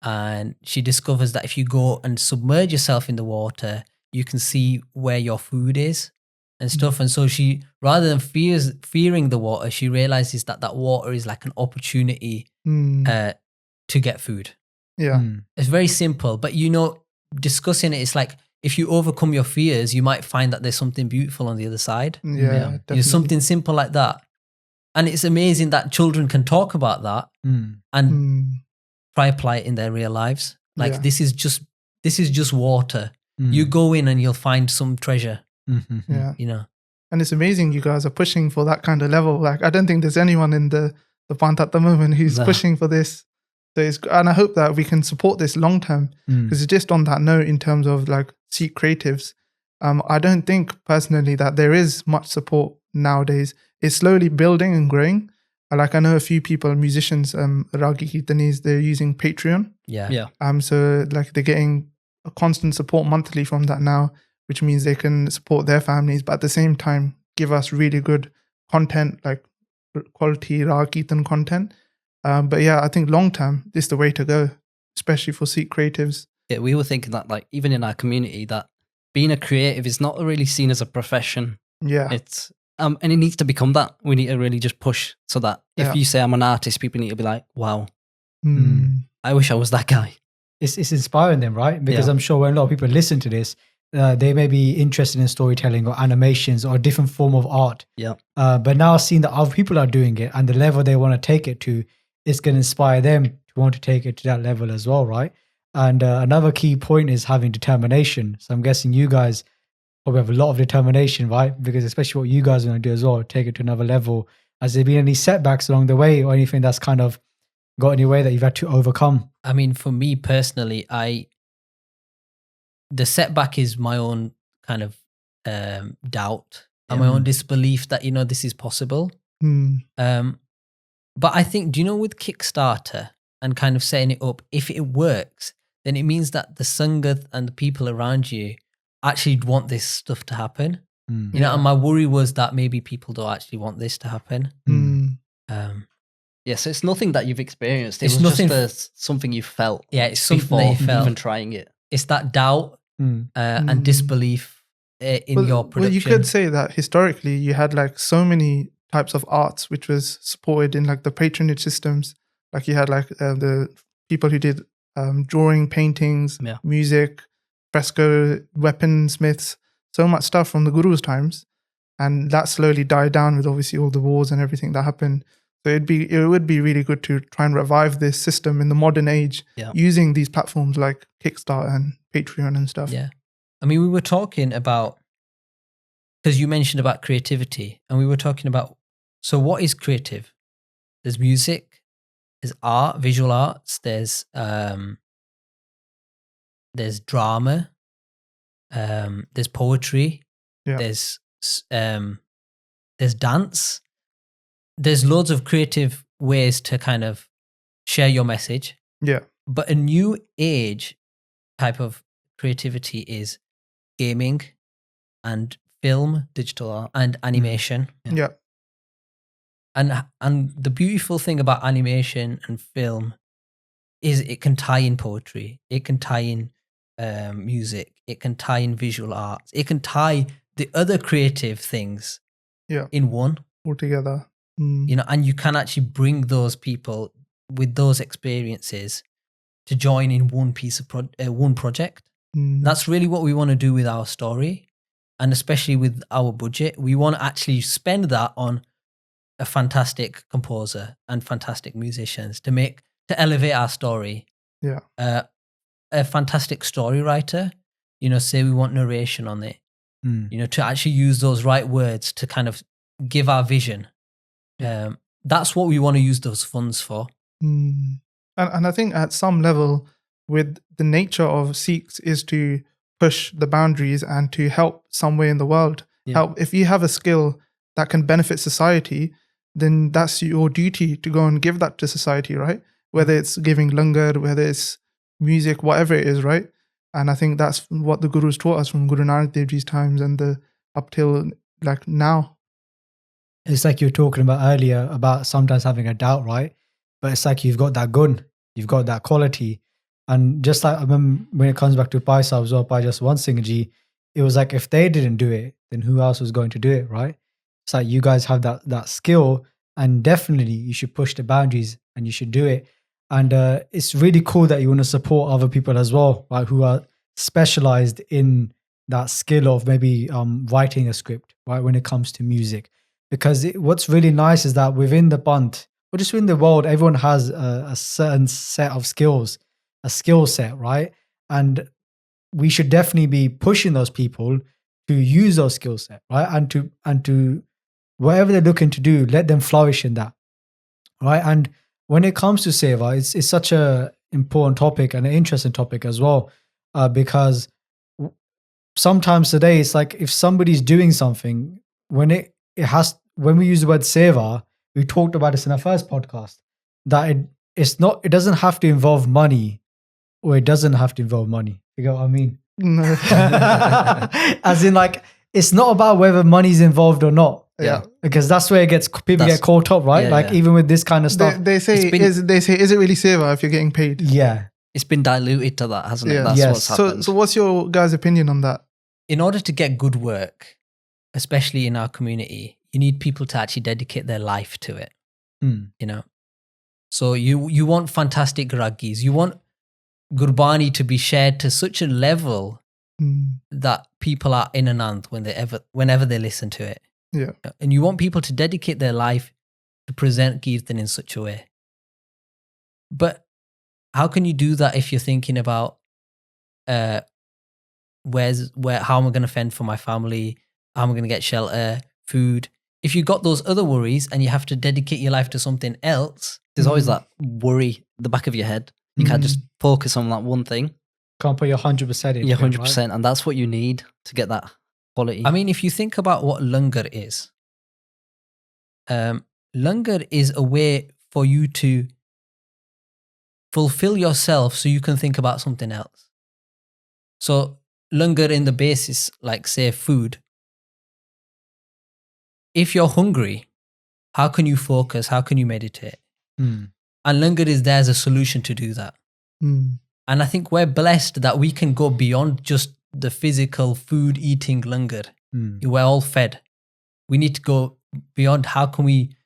and she discovers that if you go and submerge yourself in the water, you can see where your food is and stuff. And so she, rather than fearing the water, she realizes that water is an opportunity to get food. Yeah. It's very simple, but discussing it, it's if you overcome your fears, you might find that there's something beautiful on the other side. Yeah. Definitely. Something simple like that. And it's amazing that children can talk about that and try apply it in their real lives. This is just water. You go in and you'll find some treasure. Yeah. And it's amazing you guys are pushing for that kind of level. Like, I don't think there's anyone in the Pant at the moment who's pushing for this. So and I hope that we can support this long term, because it's just on that note in terms of like Sikh creatives. I don't think personally that there is much support nowadays. It's slowly building and growing. Like, I know a few people, musicians, Raag Kirtanis, they're using Patreon. Yeah. So like they're getting a constant support monthly from that now, which means they can support their families, but at the same time give us really good content, like quality Raag Kirtan content. But yeah, I think long term, this is the way to go, especially for Sikh creatives. Yeah, we were thinking that, like, even in our community, that being a creative is not really seen as a profession. Yeah. It's and it needs to become that. We need to really just push so that if you say I'm an artist, people need to be like, wow, I wish I was that guy. It's inspiring them, right? Because I'm sure when a lot of people listen to this, they may be interested in storytelling or animations or a different form of art. Yeah. But now seeing that other people are doing it and the level they want to take it to, it's going to inspire them to want to take it to that level as well, right? And another key point is having determination. So I'm guessing you guys probably have a lot of determination, right? Because especially what you guys are going to do as well, take it to another level. Has there been any setbacks along the way or anything that's kind of got in your way that you've had to overcome? I mean, for me personally, the setback is my own kind of doubt and my own disbelief that, this is possible. But I think, do you know, with Kickstarter and kind of setting it up, if it works, then it means that the Sangat and the people around you actually want this stuff to happen. And my worry was that maybe people don't actually want this to happen. So it's nothing that you've experienced. It's was nothing just something you felt. Yeah, it's something before that you felt. even trying it. It's that doubt and disbelief in your production. Well, you could say that historically you had like so many types of arts which was supported in like the patronage systems. Like you had like the people who did drawing, paintings, music, fresco, weaponsmiths, so much stuff from the Guru's times. And that slowly died down with obviously all the wars and everything that happened. So it would be really good to try and revive this system in the modern age using these platforms like Kickstarter and Patreon and stuff. Yeah. I mean, we were talking about, because you mentioned about creativity, and we were talking about, so what is creative? There's music, there's art, visual arts, there's drama, there's poetry, there's dance. There's loads of creative ways to kind of share your message. Yeah. But a new age type of creativity is gaming and film, digital art, and animation. Yeah. And the beautiful thing about animation and film is it can tie in poetry, it can tie in music, it can tie in visual arts, it can tie the other creative things in one. Altogether. And you can actually bring those people with those experiences to join in one piece of one project. That's really what we want to do with our story, and especially with our budget. We want to actually spend that on a fantastic composer and fantastic musicians to elevate our story. Yeah. A fantastic story writer, say we want narration on it, to actually use those right words to kind of give our vision. That's what we want to use those funds for. And I think at some level, with the nature of Sikhs is to push the boundaries and to help somewhere in the world. Help. If you have a skill that can benefit society, then that's your duty to go and give that to society, right? Whether it's giving langar, whether it's music, whatever it is, right? And I think that's what the Gurus taught us from Guru Nanak Dev Ji's times and up till like now. It's like you were talking about earlier about sometimes having a doubt, right? But it's like you've got that gun, you've got that quality. And just like I remember when it comes back to Bhai Sahib as well, by Jaswant Singh Ji, it was like if they didn't do it, then who else was going to do it, right? It's like you guys have that skill, and definitely you should push the boundaries and you should do it. And it's really cool that you want to support other people as well, right, who are specialized in that skill of maybe writing a script, right, when it comes to music. Because what's really nice is that within the Bant, or just within the world, everyone has a certain set of skills, a skill set, right? And we should definitely be pushing those people to use those skill set, right? And to whatever they're looking to do, let them flourish in that, right? And when it comes to Seva, it's such a important topic and an interesting topic as well, because sometimes today it's like if somebody's doing something, when we use the word Seva, we talked about this in our first podcast, that it doesn't have to involve money, or it doesn't have to involve money. You get what I mean? No. As in, like, it's not about whether money's involved or not. Yeah. Because that's where people get caught up, right? Yeah, like even with this kind of stuff. They say, is it really Seva if you're getting paid? Yeah. It's been diluted to that, hasn't it? Yeah. That's Yes. what's happened. So what's your guys' opinion on that? In order to get good work, especially in our community, you need people to actually dedicate their life to it. You know, so you want fantastic raggis, you want Gurbani to be shared to such a level that people are in anand whenever they listen to it. Yeah. And you want people to dedicate their life to present Kirtan in such a way. But how can you do that if you're thinking about how am I going to fend for my family? How am I going to get shelter, food? If you got those other worries and you have to dedicate your life to something else, There's always that worry at the back of your head. You can't just focus on that one thing. Can't put your 100% in. You're 100%, and that's what you need to get that quality. I mean, if you think about what langar is, langar is a way for you to fulfill yourself so you can think about something else. So langar in the basis, like say food. If you're hungry, how can you focus? How can you meditate? And langar is there as a solution to do that. And I think we're blessed that we can go beyond just the physical food eating langar. We're all fed. We need to go beyond how can we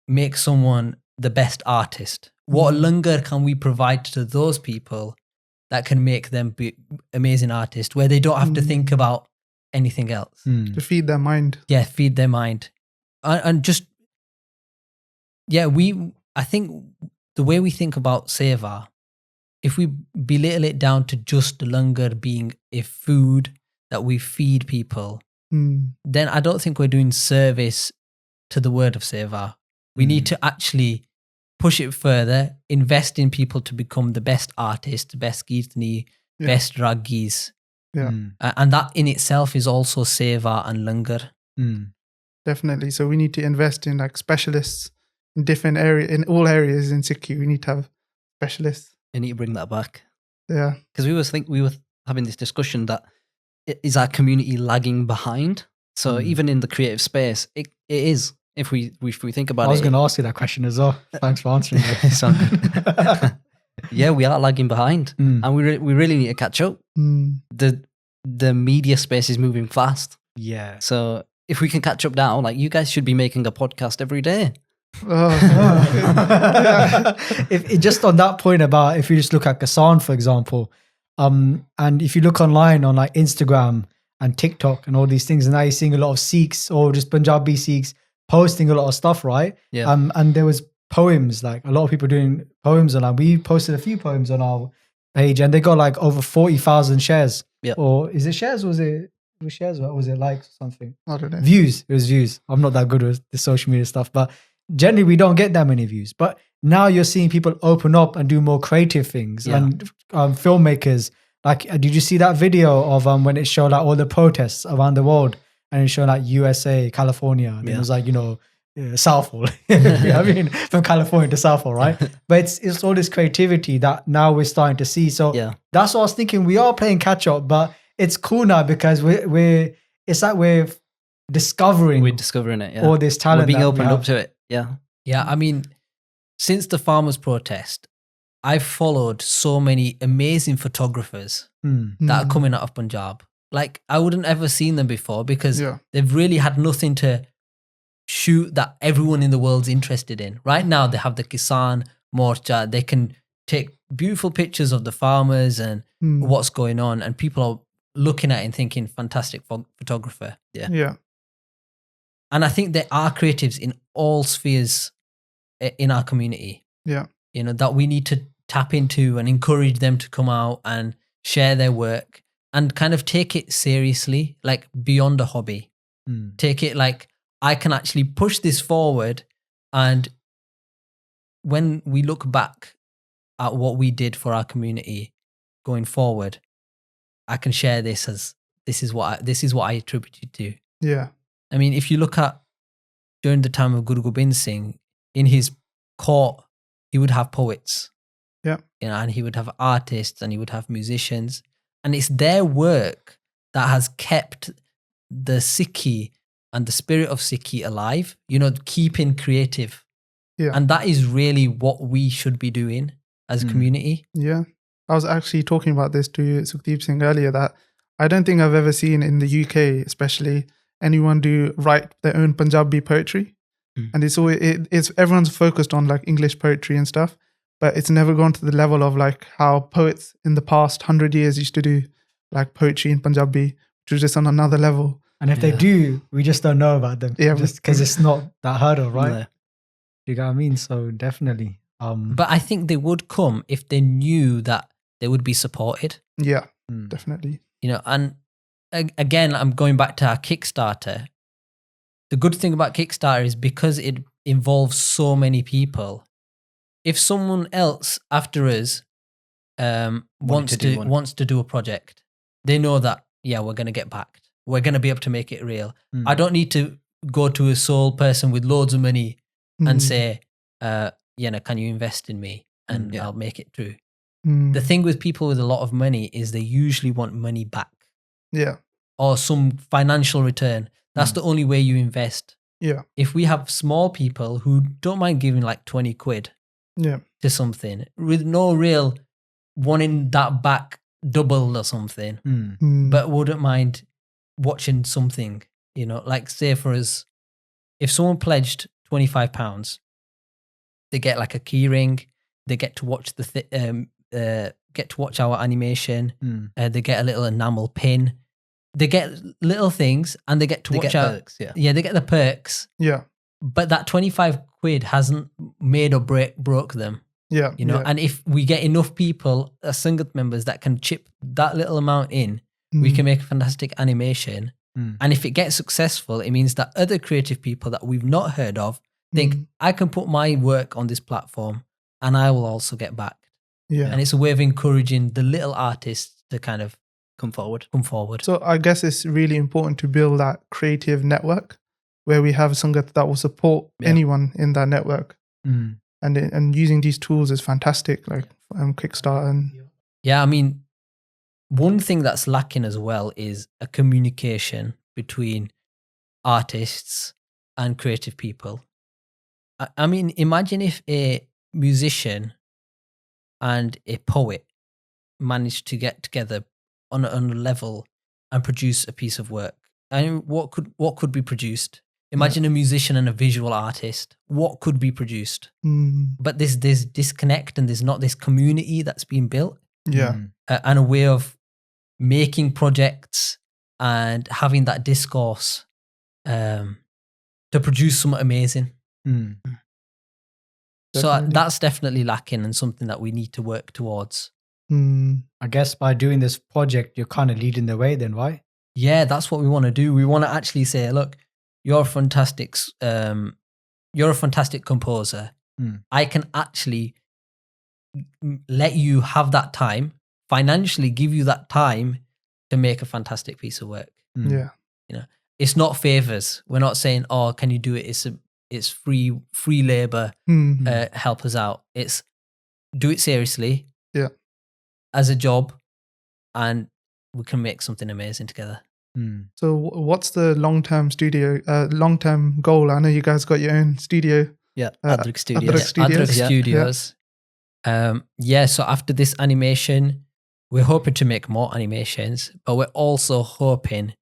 make someone the best artist? What langar can we provide to those people that can make them be amazing artists where they don't have to think about anything else? To feed their mind. Yeah, feed their mind. And just, yeah, I think the way we think about Seva, if we belittle it down to just langar being a food that we feed people, then I don't think we're doing service to the word of Seva. We need to actually push it further, invest in people to become the best artists, best Kirtani, best raggis. Yeah. And that in itself is also Seva and langar. Definitely. So we need to invest in like specialists in different areas, in all areas in Sikhi. We need to have specialists. You need to bring that back. Yeah. Because we were having this discussion that is our community lagging behind? So even in the creative space, it is. If we think about it. I was going to ask you that question as well. Thanks for answering it. So good. Yeah, we are lagging behind, and we really need to catch up. The media space is moving fast. Yeah. So if we can catch up now, like you guys should be making a podcast every day. If just on that point about if you just look at Kassan, for example, and if you look online on like Instagram and TikTok and all these things, and now you're seeing a lot of Sikhs or just Punjabi Sikhs posting a lot of stuff, right? Yeah. And there was poems, like a lot of people doing poems, and we posted a few poems on our page, and they got like over 40,000 shares. Yeah. Or is it shares? Was it shares? Or was it likes or something? I don't know. Views. It was views. I'm not that good with the social media stuff, but generally we don't get that many views. But now you're seeing people open up and do more creative things, and filmmakers. Like, did you see that video of when it showed like all the protests around the world, and it showed like USA, California, and it was like, Southall. I mean, from California to Southall, right? But it's all this creativity that now we're starting to see. So that's what I was thinking. We are playing catch up, but it's cool now because it's like we're discovering it. Yeah. all this talent. We're being opened up to it. Yeah. Yeah. I mean, since the farmers' protest, I've followed so many amazing photographers that are coming out of Punjab. Like, I wouldn't ever seen them before because they've really had nothing to shoot that everyone in the world's interested in. Right now, they have the Kisan Morcha. They can take beautiful pictures of the farmers and what's going on, and people are looking at it and thinking, fantastic photographer. Yeah. Yeah. And I think there are creatives in all spheres in our community. Yeah. That we need to tap into and encourage them to come out and share their work. and kind of take it seriously, like beyond a hobby. Take it like, I can actually push this forward. And when we look back at what we did for our community going forward, I can share this as this is what I attribute it to. Yeah. I mean, if you look at during the time of Guru Gobind Singh, in his court, he would have poets. Yeah. You know, and he would have artists and he would have musicians. And it's their work that has kept the Sikhi and the spirit of Sikhi alive, you know, keeping creative. Yeah. And that is really what we should be doing as a community. Yeah. I was actually talking about this to Sukhdeep Singh earlier, that I don't think I've ever seen in the UK, especially, anyone write their own Punjabi poetry. And it's everyone's focused on like English poetry and stuff, but it's never gone to the level of like how poets in the past 100 years used to do like poetry in Punjabi, which was just on another level. And if they do, we just don't know about them. Yeah, just because it's not that hurdle, right? No. You know what I mean? So definitely. But I think they would come if they knew that they would be supported. Yeah, definitely. You know, and again, I'm going back to our Kickstarter. The good thing about Kickstarter is because it involves so many people. If someone else after us wants to do a project, they know that, yeah, we're going to get backed. We're going to be able to make it real. I don't need to go to a sole person with loads of money and say, can you invest in me and I'll make it through. The thing with people with a lot of money is they usually want money back. Yeah. Or some financial return. That's the only way you invest. Yeah. If we have small people who don't mind giving like 20 quid to something with no real wanting that back doubled or something, but wouldn't mind watching something, you know, like say for us, if someone pledged £25, they get like a key ring, they get to watch our animation, they get a little enamel pin. They get little things and they get to watch out. Perks, yeah, they get the perks. Yeah. But that 25 quid hasn't made or broke them. Yeah. You know, and if we get enough people, Sangat members that can chip that little amount in, we can make a fantastic animation. And if it gets successful, it means that other creative people that we've not heard of think, I can put my work on this platform and I will also get backed. Yeah. And it's a way of encouraging the little artists to kind of come forward. So I guess it's really important to build that creative network where we have Sangat that will support anyone in that network. And using these tools is fantastic, like Kickstarter. And yeah, I mean, one thing that's lacking as well is a communication between artists and creative people. I mean, imagine if a musician and a poet managed to get together on a level and produce a piece of work. And what could be produced? Imagine a musician and a visual artist. What could be produced? But there's disconnect and there's not this community that's been built. Yeah. And a way of making projects and having that discourse to produce something amazing. So that's definitely lacking and something that we need to work towards. I guess by doing this project, you're kind of leading the way then, right? Yeah, that's what we want to do. We want to actually say, look, you're a fantastic composer. I can actually let you have that time, financially give you that time to make a fantastic piece of work. Yeah. You know, it's not favors. We're not saying, oh, can you do it? It's free labor. Help us out. It's do it seriously. Yeah. As a job, and we can make something amazing together. So what's the long-term goal? I know you guys got your own studio. Yeah, Adrak Studios. Adrak Studios. So after this animation, we're hoping to make more animations, but we're also hoping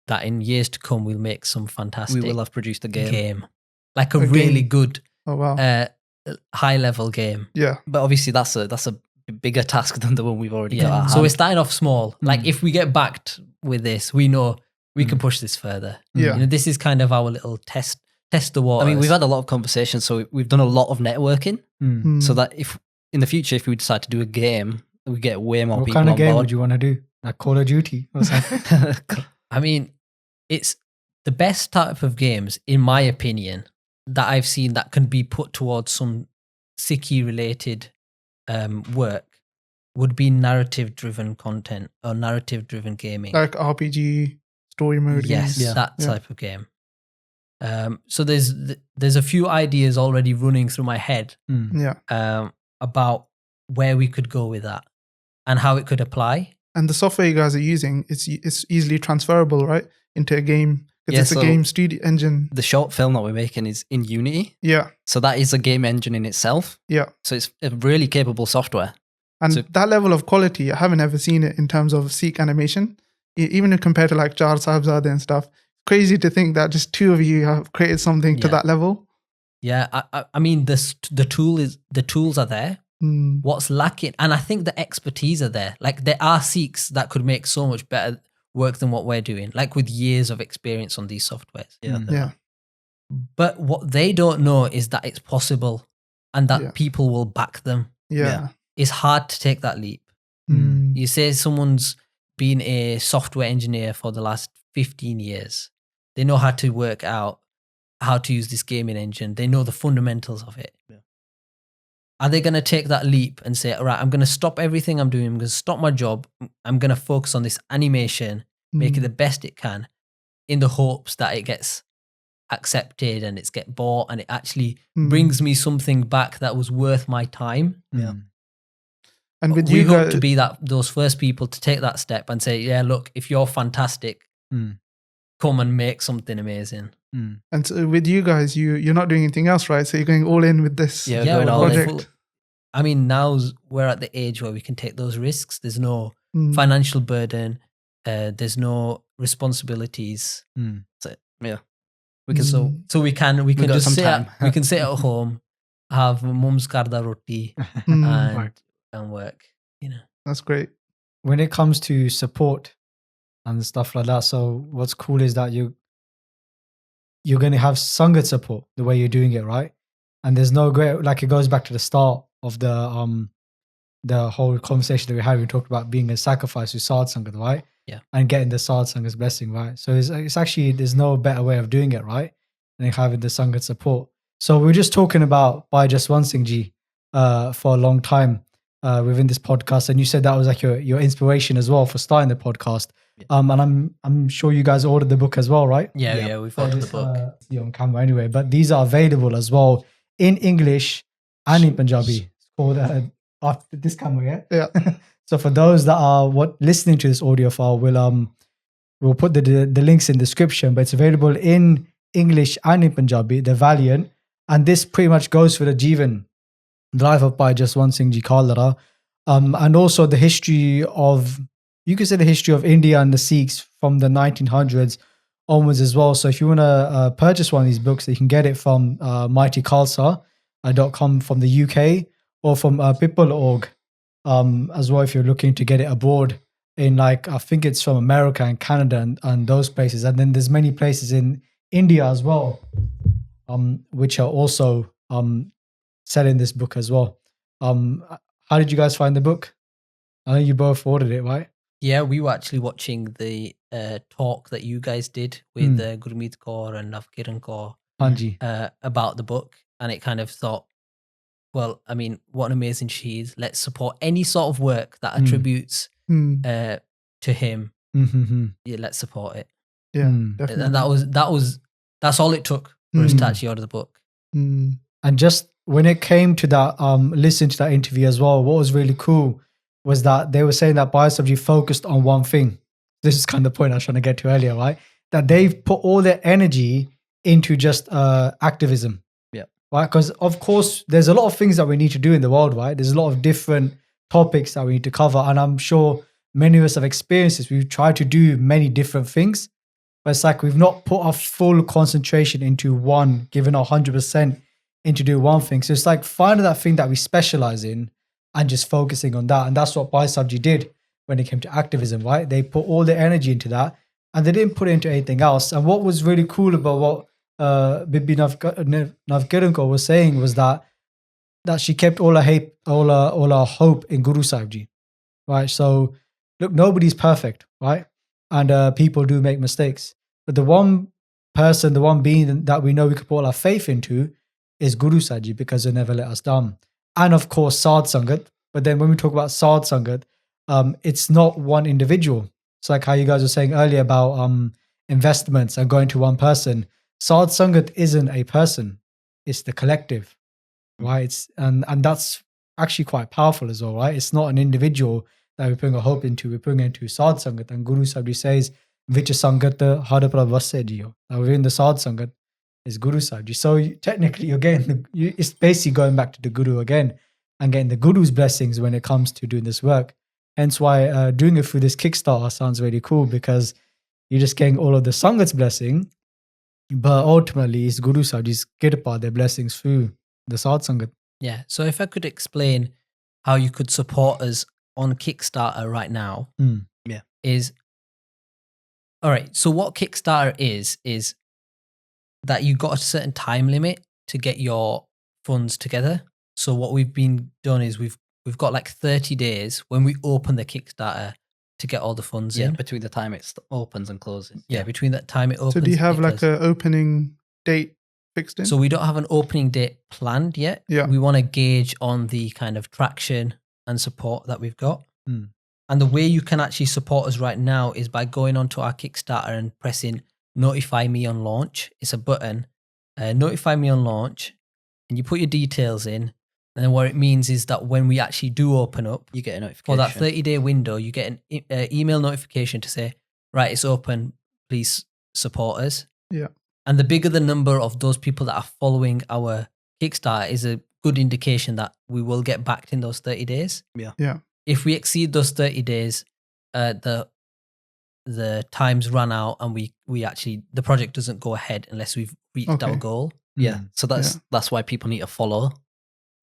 that in years to come, we'll make some fantastic... We will have produced a game. Like a really good, high-level game. Yeah. But obviously that's a bigger task than the one we've already got. So we're starting off small. Like if we get backed with this, we know we can push this further. Yeah. You know, this is kind of our little test the waters. I mean, we've had a lot of conversations, so we've done a lot of networking. So that if in the future, if we decide to do a game, we get way more people on board. What kind of game would you want to do? like Call of Duty or something. I mean, it's the best type of games, in my opinion, that I've seen that can be put towards some Sikhi related work would be narrative driven content or narrative driven gaming. Like RPG, story mode Yes, games. that type of game. So there's a few ideas already running through my head about where we could go with that and how it could apply. And the software you guys are using, it's easily transferable, right, into a game. It's a game studio engine. The short film that we're making is in Unity. Yeah. So that is a game engine in itself. Yeah. So it's a really capable software. And that level of quality, I haven't ever seen it in terms of Sikh animation, even compared to like Char Sahibzade and stuff. Crazy to think that just two of you have created something to that level. Yeah, I mean, the tools are there. What's lacking, and I think the expertise are there. Like there are Sikhs that could make so much better work than what we're doing, like with years of experience on these softwares. Yeah. But what they don't know is that it's possible and that people will back them. Yeah. It's hard to take that leap. You say someone's been a software engineer for the last 15 years. They know how to work out how to use this gaming engine. They know the fundamentals of it. Yeah. Are they going to take that leap and say, all right, I'm going to stop everything I'm doing. I'm going to stop my job. I'm going to focus on this animation, make it the best it can in the hopes that it gets accepted and it's get bought and it actually brings me something back that was worth my time. Yeah. And with we you hope guys, to be those first people to take that step and say, yeah, look, if you're fantastic, come and make something amazing. And so with you guys, you're not doing anything else, right? So you're going all in with this project. I mean, now we're at the age where we can take those risks. There's no financial burden. There's no responsibilities. So, yeah. We can so we can just sit we can sit at home, have mum's karda roti and work. You know, that's great. When it comes to support and stuff like that, so what's cool is that you're going to have Sangat support the way you're doing it, right? And there's no great, like it goes back to the start of the whole conversation that we had. We talked about being a sacrifice with Sad Sangat, right? Yeah. And getting the Sad Sangat's blessing, right? So it's actually, there's no better way of doing it, right? Than having the Sangat support. So we were just talking about Bhai Jaswant Singh Ji for a long time within this podcast, and you said that was like your inspiration as well for starting the podcast. And I'm sure you guys ordered the book as well, right? Yeah, we've ordered the book. See on camera anyway, but these are available as well in English and in Punjabi. It's called after this camera, yeah. So for those that are listening to this audio file, we'll put the links in the description. But it's available in English and in Punjabi. The Valiant, and this pretty much goes for the Jeevan, the life of Bhai Jaswant Singh Ji Khalra, and also the history of, you could say, the history of India and the Sikhs from the 1900s onwards as well. So if you want to purchase one of these books, you can get it from mightykhalsa.com from the UK, or from People.org as well if you're looking to get it abroad in, I think it's from America and Canada and those places. And then there's many places in India as well, which are also selling this book as well. How did you guys find the book? I know you both ordered it, right? Yeah, we were actually watching the talk that you guys did with Gurmeet Kaur and Navkiran Kaur about the book, and it kind of thought, well, I mean, what an amazing she is. Let's support any sort of work that attributes to him. Yeah, let's support it. Yeah, definitely. And that's all it took for us to actually order the book. And just when it came to that, listening to that interview as well, what was really cool was that they were saying that Biosubji focused on one thing. This is kind of the point I was trying to get to earlier, right? That they've put all their energy into just activism. Yeah. Right? Because of course, there's a lot of things that we need to do in the world, right? There's a lot of different topics that we need to cover. And I'm sure many of us have experienced this. We've tried to do many different things, but it's like we've not put our full concentration into one, given our 100% into do one thing. So it's like finding that thing that we specialize in and just focusing on that. And that's what Biosubji did when it came to activism, right? They put all their energy into that and they didn't put it into anything else. And what was really cool about what Bibi Navkiran was saying was that she kept all her hope in Guru Sahib Ji, right? So look, nobody's perfect, right? And people do make mistakes. But the one person, the one being that we know we can put all our faith into is Guru Saji, because they never let us down. And of course, Sad Sangat. But then when we talk about Sad Sangat, it's not one individual. It's like how you guys were saying earlier about investments and going to one person. Sad Sangat isn't a person, it's the collective, right? And that's actually quite powerful as well, right? It's not an individual that we're putting a hope into, we're putting into Sad Sangat. And Guru Sahib says, Vich Sangat Hadapra Vasse Jiyo. Now within the Sad Sangat is Guru Sahib. So technically you're getting, it's basically going back to the Guru again and getting the Guru's blessings when it comes to doing this work. Hence why doing it through this Kickstarter sounds really cool, because you're just getting all of the Sangat's blessing, but ultimately it's Guru Sahib's Kirpa, their blessings through the Sad Sangat. Yeah. So if I could explain how you could support us on Kickstarter right now, is all right. So what Kickstarter is that you got a certain time limit to get your funds together. So what we've been done is we've got like 30 days when we open the Kickstarter to get all the funds in. Between the time it opens and closes. Yeah, between that time it opens. So do you have like an opening date fixed in? So we don't have an opening date planned yet. Yeah. We want to gauge on the kind of traction and support that we've got. And the way you can actually support us right now is by going onto our Kickstarter and pressing notify me on launch. It's a button, notify me on launch, and you put your details in. And then what it means is that when we actually do open up, you get a notification. For that 30-day window, you get an email notification to say, right, it's open, please support us. Yeah. And the bigger the number of those people that are following our Kickstarter is a good indication that we will get backed in those 30 days. Yeah. If we exceed those 30 days, the times run out and we actually, the project doesn't go ahead unless we've reached our goal. Yeah. So that's why people need to follow.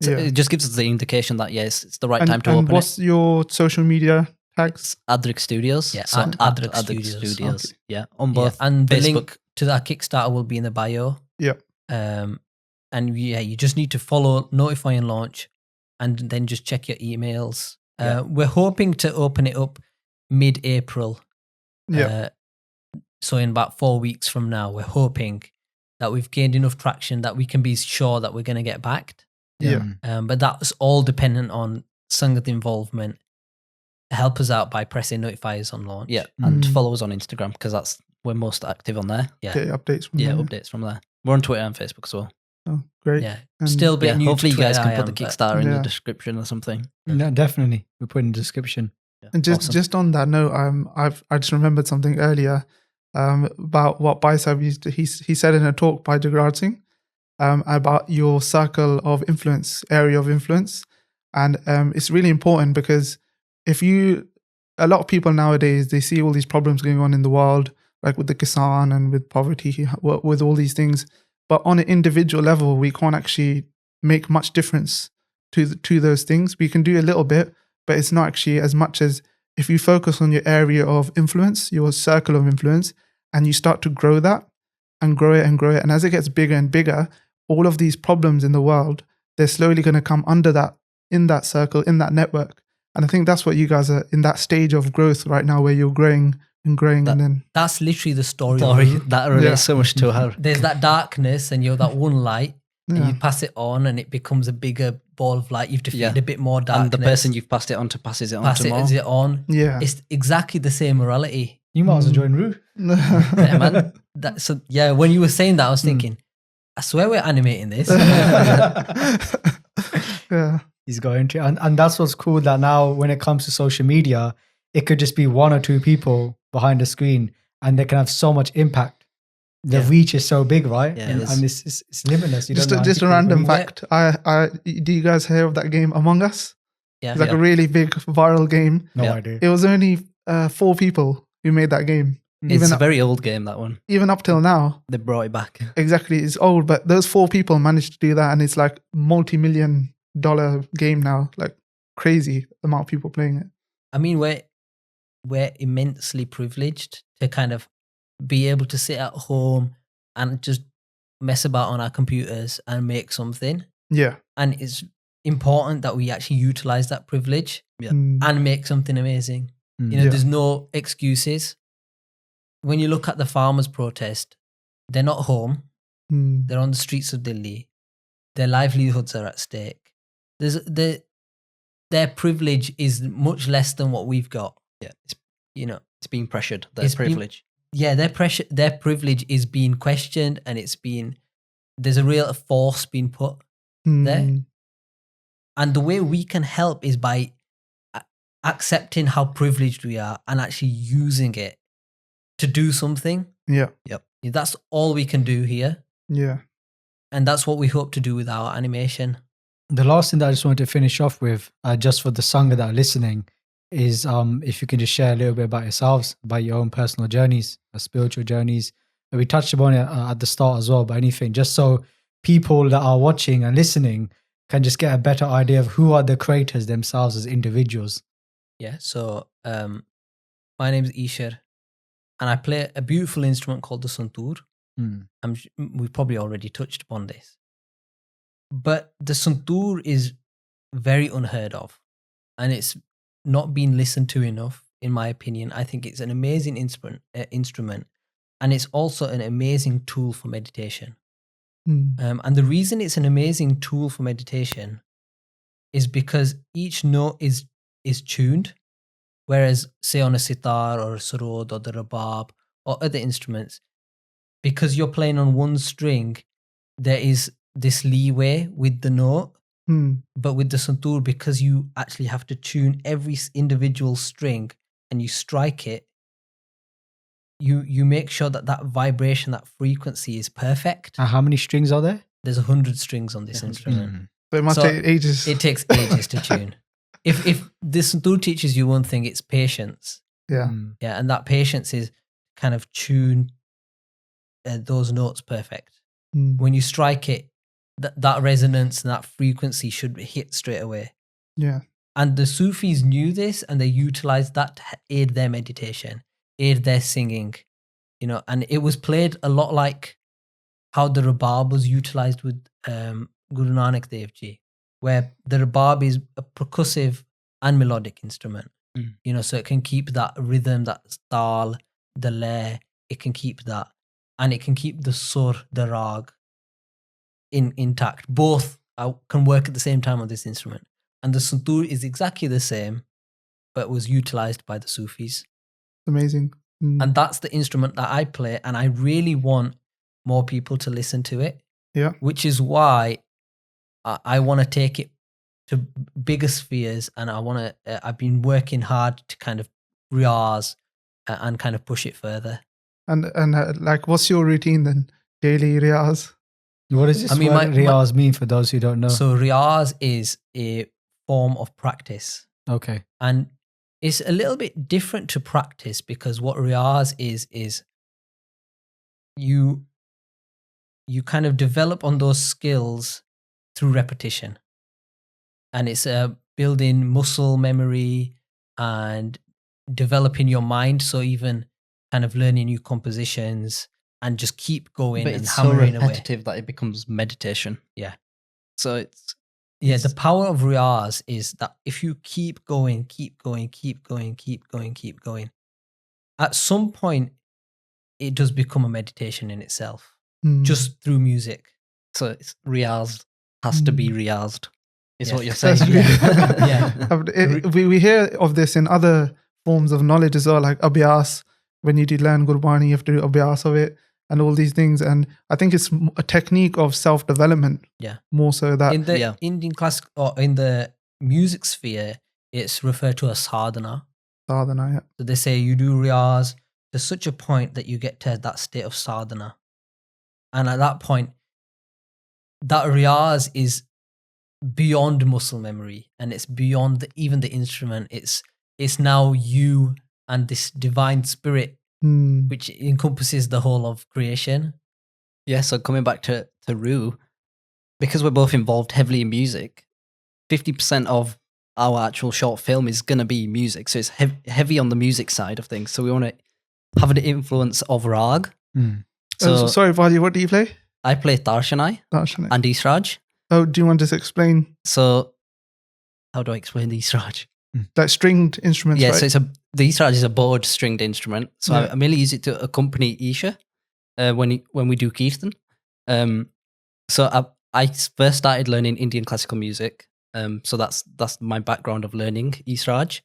So it just gives us the indication that, yes, it's the right time to open what's your social media tags? Adrak Studios. Yeah, so Adrak Studios. Okay. Yeah, on both. Yeah. And the Facebook. link to that Kickstarter will be in the bio. Yeah. And you just need to follow, notify and launch, and then just check your emails. We're hoping to open it up mid-April. Yeah. So in about 4 weeks from now, we're hoping that we've gained enough traction that we can be sure that we're going to get backed. Yeah. But that's all dependent on Sangat involvement. Help us out by pressing notifiers on launch. Yeah, and follow us on Instagram, because we're most active on there. Yeah, get updates from there. Updates from there. We're on Twitter and Facebook as well. Oh, great. Yeah, And still a bit new. Hopefully you guys Twitter, can put the Kickstarter in the description or something. No, definitely. We'll put in the description. Yeah, And just on that note, I just remembered something earlier about what Bhai Sahib used to, he said in a talk by Jagraj Singh about your circle of influence, area of influence. And it's really important, because a lot of people nowadays, they see all these problems going on in the world, like with the Kisan and with poverty, with all these things. But on an individual level, we can't actually make much difference to those things. We can do a little bit, but it's not actually as much as if you focus on your area of influence, your circle of influence, and you start to grow that and grow it and grow it. And as it gets bigger and bigger, all of these problems in the world, they're slowly going to come under that, in that circle, in that network. And I think that's what you guys are in that stage of growth right now, where you're growing and growing. And then that's literally the story. That relates so much to her. There's that darkness and you're that one light, and you pass it on and it becomes a bigger ball of light. You've defeated a bit more darkness. And the person you've passed it on to passes it on to more. Passes it on. Yeah. It's exactly the same morality. You might as well join Roo. Yeah, man. When you were saying that, I was thinking, I swear we're animating this. Yeah. He's going to. And that's what's cool, that now when it comes to social media, it could just be one or two people behind the screen and they can have so much impact. The reach is so big, right? Yeah, and it's limitless. Just a random fact. Do you guys hear of that game Among Us? Yeah. It's like a really big viral game. No idea. It was only 4 people who made that game. It's a very old game, that one. Even up till now. They brought it back. Exactly. It's old, but those 4 people managed to do that, and it's like multi-million-dollar game now. Like crazy amount of people playing it. I mean, we're immensely privileged to kind of be able to sit at home and just mess about on our computers and make something. Yeah. And it's important that we actually utilize that privilege and make something amazing. You know, there's no excuses. When you look at the farmers' protest, they're not home. They're on the streets of Delhi. Their livelihoods are at stake. Their privilege is much less than what we've got. Yeah, it's being pressured. Their privilege. Their privilege is being questioned, and there's a real force being put there. And the way we can help is by accepting how privileged we are and actually using it to do something. Yeah. Yep. That's all we can do here. Yeah. And that's what we hope to do with our animation. The last thing that I just wanted to finish off with, just for the Sangha that are listening, is if you can just share a little bit about yourselves, about your own personal journeys, spiritual journeys. And we touched upon it at the start as well, but anything, just so people that are watching and listening can just get a better idea of who are the creators themselves as individuals. Yeah, so my name is Eeshar, and I play a beautiful instrument called the santoor. We've probably already touched upon this. But the santoor is very unheard of, and it's not been listened to enough, in my opinion. I think it's an amazing instrument, and it's also an amazing tool for meditation. And the reason it's an amazing tool for meditation is because each note is tuned, whereas say on a sitar or a sarod or the rabab or other instruments, because you're playing on one string, there is this leeway with the note. But with the santoor, because you actually have to tune every individual string and you strike it, you make sure that vibration, that frequency is perfect. And how many strings are there? There's 100 strings on this instrument. So it must take ages. It takes ages to tune. If this santoor teaches you one thing, it's patience. Yeah. Yeah, and that patience is kind of tune those notes perfect. When you strike it, that resonance and that frequency should hit straight away. Yeah. And the Sufis knew this, and they utilized that to aid their meditation, aid their singing, you know, and it was played a lot like how the Rabab was utilized with Guru Nanak Dev Ji, where the Rabab is a percussive and melodic instrument, you know, so it can keep that rhythm, that tal, the lay, it can keep that, and it can keep the sur, the rag intact. Both can work at the same time on this instrument. And the santoor is exactly the same, but was utilized by the Sufis. Amazing. And that's the instrument that I play, and I really want more people to listen to it. Yeah. Which is why I want to take it to bigger spheres, and I've been working hard to kind of riyaz and kind of push it further. And like, what's your routine then? Daily riyaz? What does this word riyaz mean for those who don't know? So riyaz is a form of practice. Okay. And it's a little bit different to practice, because what riyaz is you kind of develop on those skills through repetition. And it's building muscle memory and developing your mind. So even kind of learning new compositions and just keep going, but and it's so hammering repetitive away. that it becomes meditation. Yeah. So the power of riyaz is that if you keep going, at some point it does become a meditation in itself, just through music. So it's riyaz has to be riyazed, is what you're That's saying. Yeah. We hear of this in other forms of knowledge as well, like abhyas. When you learn Gurbani, you have to do abhyas of it and all these things. And I think it's a technique of self-development. Yeah. More so that... In the Indian classic, or in the music sphere, it's referred to as sadhana. Sadhana, yeah. So they say you do riyaz to such a point that you get to that state of sadhana. And at that point, that riyaz is beyond muscle memory, and it's beyond even the instrument. It's now you and this divine spirit, which encompasses the whole of creation. Yeah, so coming back to Roo, because we're both involved heavily in music, 50% of our actual short film is going to be music. So it's heavy on the music side of things. So we want to have an influence of Raag. So, sorry, Vali, what do you play? I play Tarshanai and Eeshar. Oh, do you want to just explain? So how do I explain the Eeshar? Like stringed instruments, Yeah, right? so the Eeshar is a board stringed instrument. So Yeah. I mainly use it to accompany Eeshar when we do Kirtan. So I first started learning Indian classical music. So that's my background of learning Eeshar.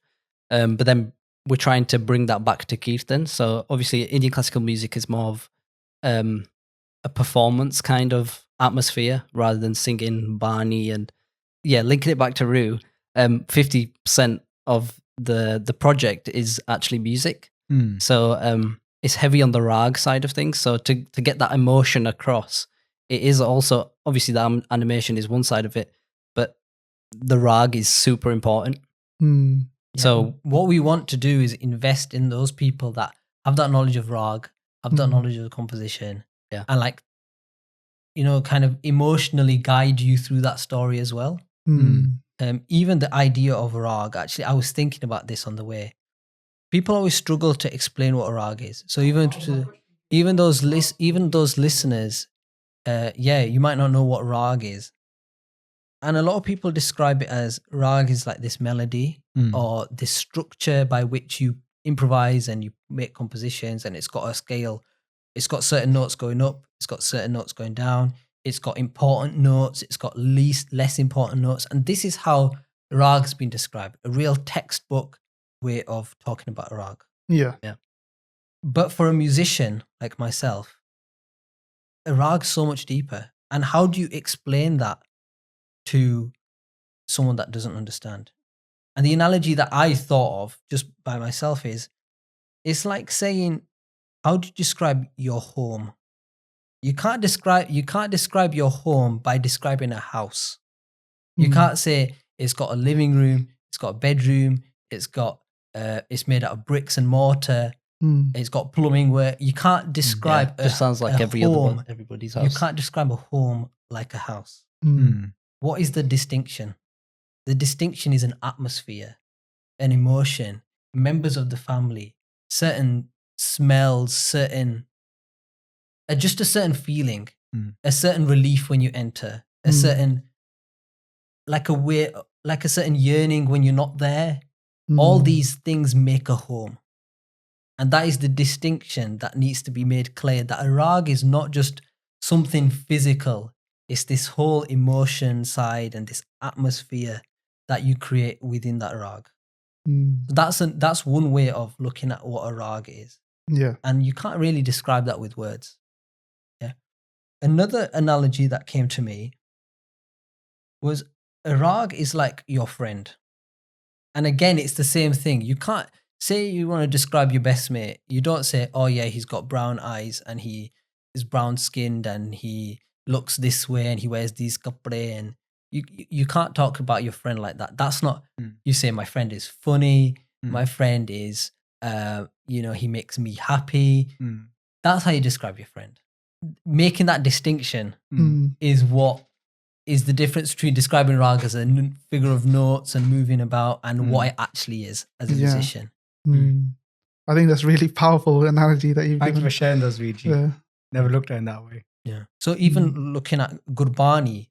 But then we're trying to bring that back to Kirtan. So obviously Indian classical music is more of a performance kind of atmosphere rather than singing Bani and linking it back to Roo. 50% of the project is actually music. So it's heavy on the Raag side of things. So to get that emotion across, it is also obviously the animation is one side of it, but the Raag is super important. So what we want to do is invest in those people that have that knowledge of Raag, have that knowledge of the composition, and like, kind of emotionally guide you through that story as well. Even the idea of Raag, actually, I was thinking about this on the way. People always struggle to explain what a Raag is. So even those listeners, you might not know what Raag is. And a lot of people describe it as Raag is like this melody or this structure by which you improvise and you make compositions, and it's got a scale. It's got certain notes going up. It's got certain notes going down. It's got important notes. It's got less important notes. And this is how Raag's been described. A real textbook way of talking about a Raag. Yeah. But for a musician like myself, a Raag's so much deeper. And how do you explain that to someone that doesn't understand? And the analogy that I thought of just by myself is, it's like saying, how do you describe your home? You can't describe your home by describing a house. You can't say it's got a living room, it's got a bedroom, it's made out of bricks and mortar, it's got plumbing work. You can't describe it just sounds like everybody's house. You can't describe a home like a house. What is the distinction? The distinction is an atmosphere, an emotion, members of the family, certain smells, just a certain feeling, a certain relief when you enter, a certain, like a certain yearning when you're not there. All these things make a home. And that is the distinction that needs to be made clear, that a Raag is not just something physical. It's this whole emotion side and this atmosphere that you create within that Raag. That's one way of looking at what a Raag is. Yeah. And you can't really describe that with words. Yeah. Another analogy that came to me was a Raag is like your friend. And again, it's the same thing. You can't say you want to describe your best mate. You don't say, oh yeah, he's got brown eyes and he is brown skinned and he looks this way and he wears these kapre, and you can't talk about your friend like that. That's not, you say my friend is funny, my friend is, he makes me happy. That's how you describe your friend. Making that distinction is what is the difference between describing Raag as a figure of notes and moving about and what it actually is as a musician. I think that's really powerful analogy that you've Thank you given. for sharing those, VG. Yeah. Never looked at it in that way. Yeah. So even looking at Gurbani,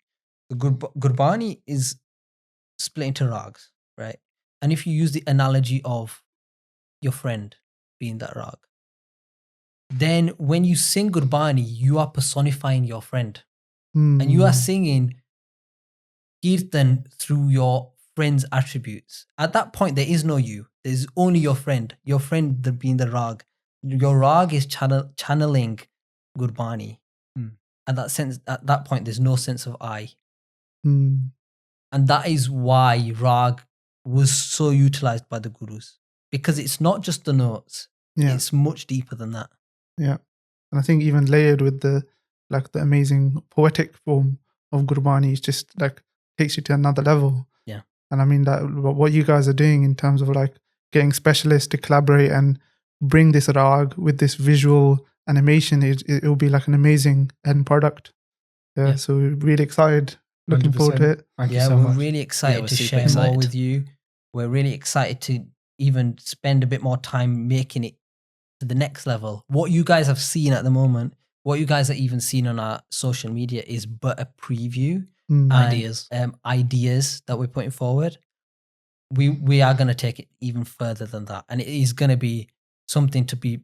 the Gurbani is split into Raags, right? And if you use the analogy of your friend being that Raag, then when you sing Gurbani, you are personifying your friend. And you are singing Kirtan through your friend's attributes. At that point, there is no you. There's only your friend being the Raag. Your Raag is channeling Gurbani. At that point, there's no sense of I. And that is why Raag was so utilized by the gurus. Because it's not just the notes. Yeah. It's much deeper than that. Yeah. And I think even layered with the amazing poetic form of Gurbani, is just like takes you to another level. Yeah. And I mean that what you guys are doing in terms of like getting specialists to collaborate and bring this Raag with this visual animation, it will be like an amazing end product. Yeah. So we're really excited. Looking 100%. forward to it. Thank you so much. We're really excited to share more with you. We're really excited to even spend a bit more time making it to the next level. What you guys have seen at the moment, what you guys are even seeing on our social media is but a preview. Ideas. Ideas that we're putting forward. we are going to take it even further than that, and it is going to be something to be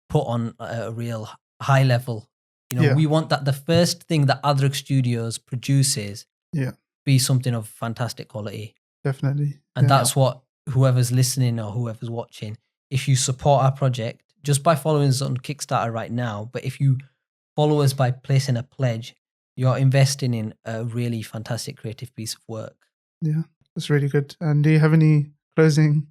put on a real high level. We want that the first thing that Adrak Studios produces be something of fantastic quality. Definitely. And that's what whoever's listening or whoever's watching, if you support our project just by following us on Kickstarter right now, but if you follow us by placing a pledge, you're investing in a really fantastic creative piece of work. Yeah, that's really good. And do you have any closing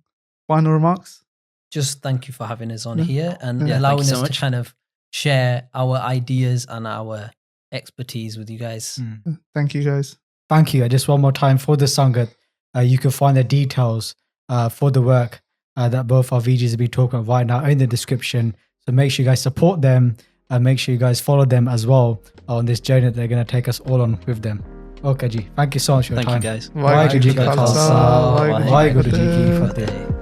final remarks? Just thank you for having us on here and Yeah, allowing thank you so us much. to kind of share our ideas and our expertise with you guys. Thank you, guys. Thank you. Just one more time for the Sangat, you can find the details for the work that both our VGs will be talking about right now in the description. So make sure you guys support them and make sure you guys follow them as well on this journey that they're going to take us all on with them. Okay, Ji. Thank you so much for your Thank time. you, guys. Waheguru Ji Ka Khalsa, Waheguru Ji Ki Fateh.